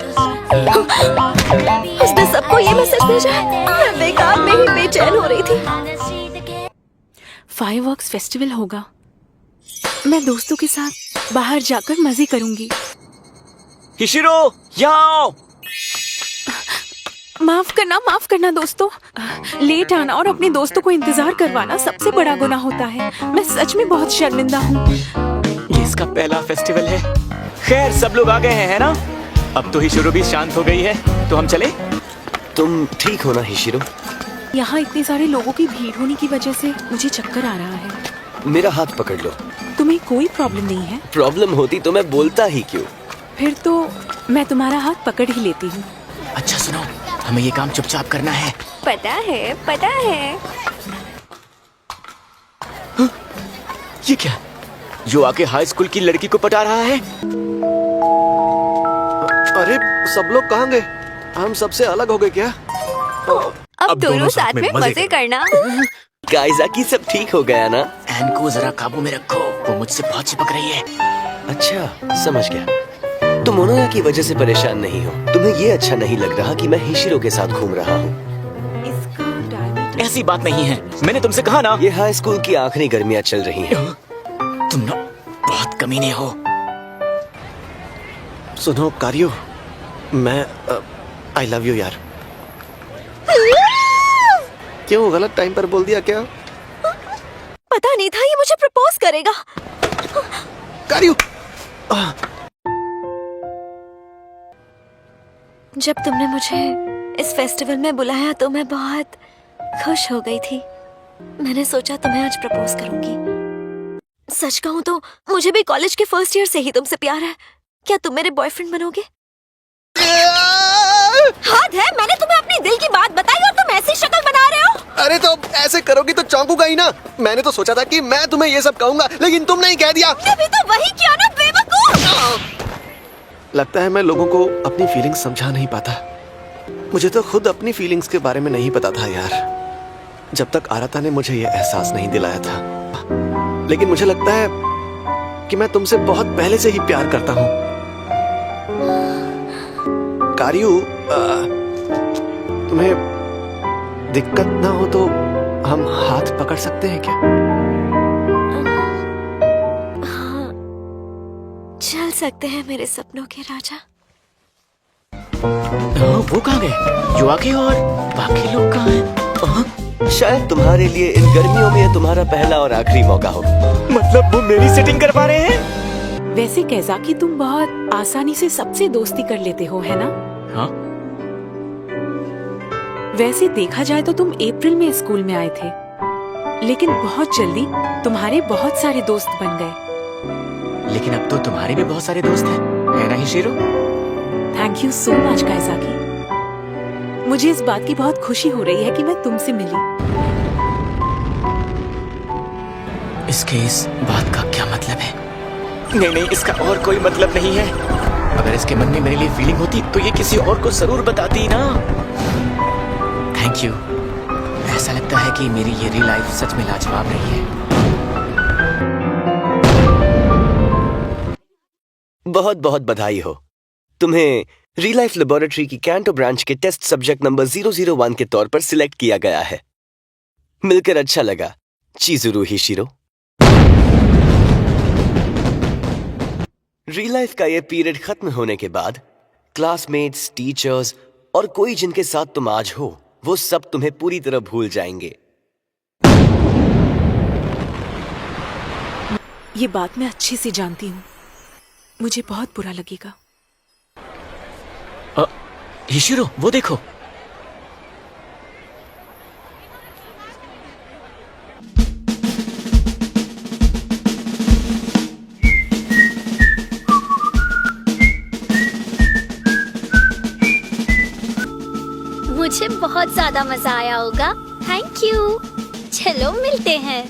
Speaker 10: उसने सबको ये मैसेज भेजा है। मैं बेकार में ही बेचैन हो रही थी।
Speaker 6: फायरवर्क्स फेस्टिवल होगा, मैं दोस्तों के साथ बाहर जाकर मजे करूंगी।
Speaker 2: हिशिरो, यहाँ आओ।
Speaker 6: माफ करना दोस्तों, लेट आना और अपने दोस्तों को इंतजार करवाना सबसे बड़ा गुनाह होता है। मैं सच में बहुत शर्मिंदा हूँ।
Speaker 2: ये इसका पहला फेस्टिवल है। खैर सब लोग आ गए हैं, है ना? अब तो हिशिरो भी शांत हो गई है, तो हम चले?
Speaker 9: तुम ठीक हो ना हिशिरो?
Speaker 6: यहाँ इतने सारे लोगों की भीड़ होने की वजह से मुझे चक्कर आ रहा है।
Speaker 5: मेरा हाथ पकड़ लो।
Speaker 6: तुम्हें कोई प्रॉब्लम नहीं है?
Speaker 5: प्रॉब्लम होती तो मैं बोलता ही क्यों?
Speaker 6: फिर तो मैं तुम्हारा हाथ पकड़ ही लेती हूँ।
Speaker 2: अच्छा सुनो, हमें ये काम चुपचाप करना है।
Speaker 10: पता है, पता है।
Speaker 2: ये क्या? जो आके हाई स्कूल की लड़की को पटा रहा है?
Speaker 9: अरे सब लोग कहाँ गए? हम सबसे अलग हो गए क्या?
Speaker 10: अब दोनों साथ में मजे करना।
Speaker 5: काइजाकी सब ठीक हो गया ना?
Speaker 2: एन को जरा काबू में रखो, वो मुझसे बहुत चिपक रही है।
Speaker 5: अच्छा समझ गया। तुम मोनोया की वजह से परेशान नहीं हो। तुम्हें ये अच्छा नहीं लग रहा कि मैं हिशिरो के साथ घूम रहा हूँ?
Speaker 2: ऐसी बात नहीं है, मैंने तुमसे कहा ना।
Speaker 5: ये हाई स्कूल की आखिरी गर्मियाँ चल रही हैं।
Speaker 2: तुम ना बहुत कमीने हो।
Speaker 9: सुनो कारियो, मैं आई लव यू यार। क्यों गलत टाइम पर बोल दिया क्या?
Speaker 10: पता नहीं था ये मुझे प्रपोज करेगा।
Speaker 9: कारियो,
Speaker 10: जब तुमने मुझे इस फेस्टिवल में बुलाया तो मैं बहुत खुश हो गई थी। मैंने सोचा तुम्हें आज प्रपोज करूंगी। सच कहूं तो मुझे भी कॉलेज के फर्स्ट ईयर से ही तुमसे प्यार है। क्या तुम मेरे बॉयफ्रेंड बनोगे? हद है, मैंने तुम्हें अपनी दिल की बात बताई और तुम ऐसी शक्ल बना रहे हो।
Speaker 9: अरे तो ऐसे करोगी तो चौंकूंगा ही ना। मैंने तो सोचा था कि मैं तुम्हें ये सब कहूंगा, लेकिन तुमने ही कह दिया।
Speaker 10: अभी तो वही किया ना बेवकूफ।
Speaker 9: लगता है मैं लोगों को अपनी फीलिंग्स समझा नहीं पाता। मुझे तो खुद अपनी फीलिंग्स के बारे में नहीं पता था यार, जब तक आरता ने मुझे ये एहसास नहीं दिलाया था। लेकिन मुझे लगता है कि मैं तुमसे बहुत पहले से ही प्यार करता हूँ। कारियू, तुम्हें दिक्कत ना हो तो हम हाथ पकड़ सकते हैं क्या?
Speaker 10: हाँ, चल सकते हैं मेरे सपनों के राजा।
Speaker 2: वो कहाँ गए? युवाकी और बाकी लोग कहाँ हैं?
Speaker 5: शायद तुम्हारे लिए इन गर्मियों में ये तुम्हारा पहला और आखिरी मौका हो।
Speaker 2: मतलब वो मेरी सेटिंग करवा रहे हैं?
Speaker 6: वैसे कैज़ाकी तुम बहुत आसानी से सबसे दोस्ती कर लेते हो, है ना?
Speaker 2: हाँ।
Speaker 6: वैसे देखा जाए तो तुम अप्रैल में स्कूल में आए थे, लेकिन बहुत जल्दी तुम्हारे बहुत सारे दोस्त बन गए।
Speaker 2: लेकिन अब तो तुम्हारे भी बहुत सारे दोस्त हैं, है ना Hishiro?
Speaker 6: Thank you so much Kaizaki. मुझे इस बात की बहुत खुशी हो रही है कि मैं तुमसे मिली।
Speaker 2: इसके इस बात का क्या मतलब है? नहीं, इसका और कोई मतलब नहीं है। अगर इसके मन में मेरे लिए फीलिंग होती तो ये किसी और को जरूर बताती ना। Thank you. ऐसा लगता है कि मेरी ये रियल लाइफ सच में लाजवाब रही है।
Speaker 5: बहुत बहुत बधाई हो। तुम्हें रियल लाइफ लेबोरेटरी की कैंटो ब्रांच के टेस्ट सब्जेक्ट नंबर 001 के तौर पर सिलेक्ट किया गया है। मिलकर अच्छा लगा चिजुरू हिशिरो। रियल लाइफ का ये पीरियड खत्म होने के बाद क्लासमेट्स, टीचर्स और कोई जिनके साथ तुम आज हो, वो सब तुम्हें पूरी तरह भूल जाएंगे।
Speaker 6: ये बात मैं अच्छे से जानती हूँ। मुझे बहुत बुरा लगेगा।
Speaker 2: हिशिरो, वो देखो।
Speaker 10: मुझे बहुत ज्यादा मजा आया होगा। Thank you. चलो मिलते हैं।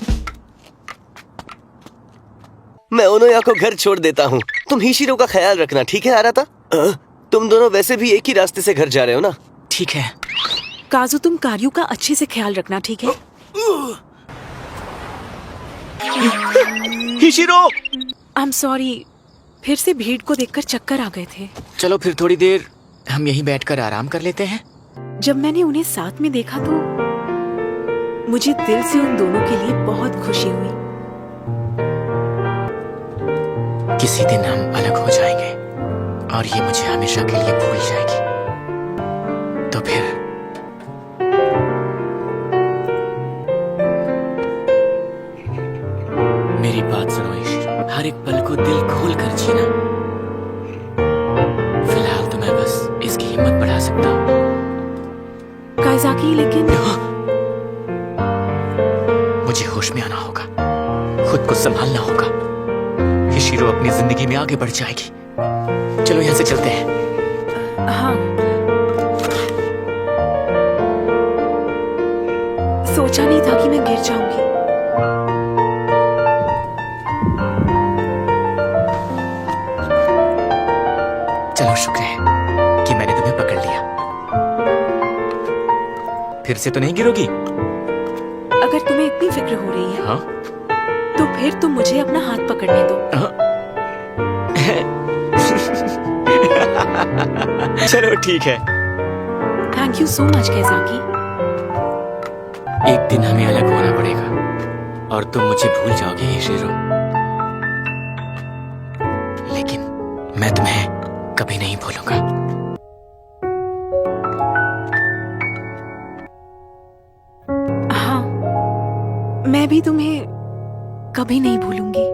Speaker 5: मैं ओनोया को घर छोड़ देता हूँ। तुम हिशिरो का ख्याल रखना, ठीक है आराता? तुम दोनों वैसे भी एक ही रास्ते से घर जा रहे हो ना?
Speaker 2: ठीक है।
Speaker 6: काजू, तुम कारियू का अच्छे से ख्याल रखना, ठीक है?
Speaker 2: हिशिरो!
Speaker 6: आई एम सॉरी, फिर से भीड़ को देखकर चक्कर आ गए थे।
Speaker 2: चलो फिर थोड़ी देर हम यहीं बैठकर आराम कर लेते हैं।
Speaker 6: जब मैंने उन्हें साथ में देखा तो मुझे दिल से उन दोनों के लिए बहुत खुशी हुई।
Speaker 2: किसी दिन हम अलग हो जाएंगे और ये मुझे हमेशा के लिए भूल जाएगी। तो फिर मेरी बात सुनो हिशिरो, हर एक पल को दिल खोल कर जीना। फिलहाल तो मैं बस इसकी हिम्मत बढ़ा सकता हूँ।
Speaker 6: काइज़ाकी, लेकिन
Speaker 2: मुझे होश में आना होगा, खुद को संभालना होगा। हिशिरो अपनी जिंदगी में आगे बढ़ जाएगी। चलो यहाँ से चलते हैं।
Speaker 6: हाँ, सोचा नहीं था कि मैं गिर जाऊंगी।
Speaker 2: चलो शुक्र है कि मैंने तुम्हें पकड़ लिया। फिर से तो नहीं गिरोगी?
Speaker 6: अगर तुम्हें इतनी फिक्र हो रही है,
Speaker 2: हाँ?
Speaker 6: तो फिर तुम मुझे अपना हाथ पकड़ने दो।
Speaker 2: चलो ठीक है।
Speaker 6: Thank you so much Kaizaki.
Speaker 2: एक दिन हमें अलग होना पड़ेगा और तुम मुझे भूल जाओगे हिशिरो, लेकिन मैं तुम्हें कभी नहीं भूलूंगा।
Speaker 6: हाँ, मैं भी तुम्हें कभी नहीं भूलूंगी।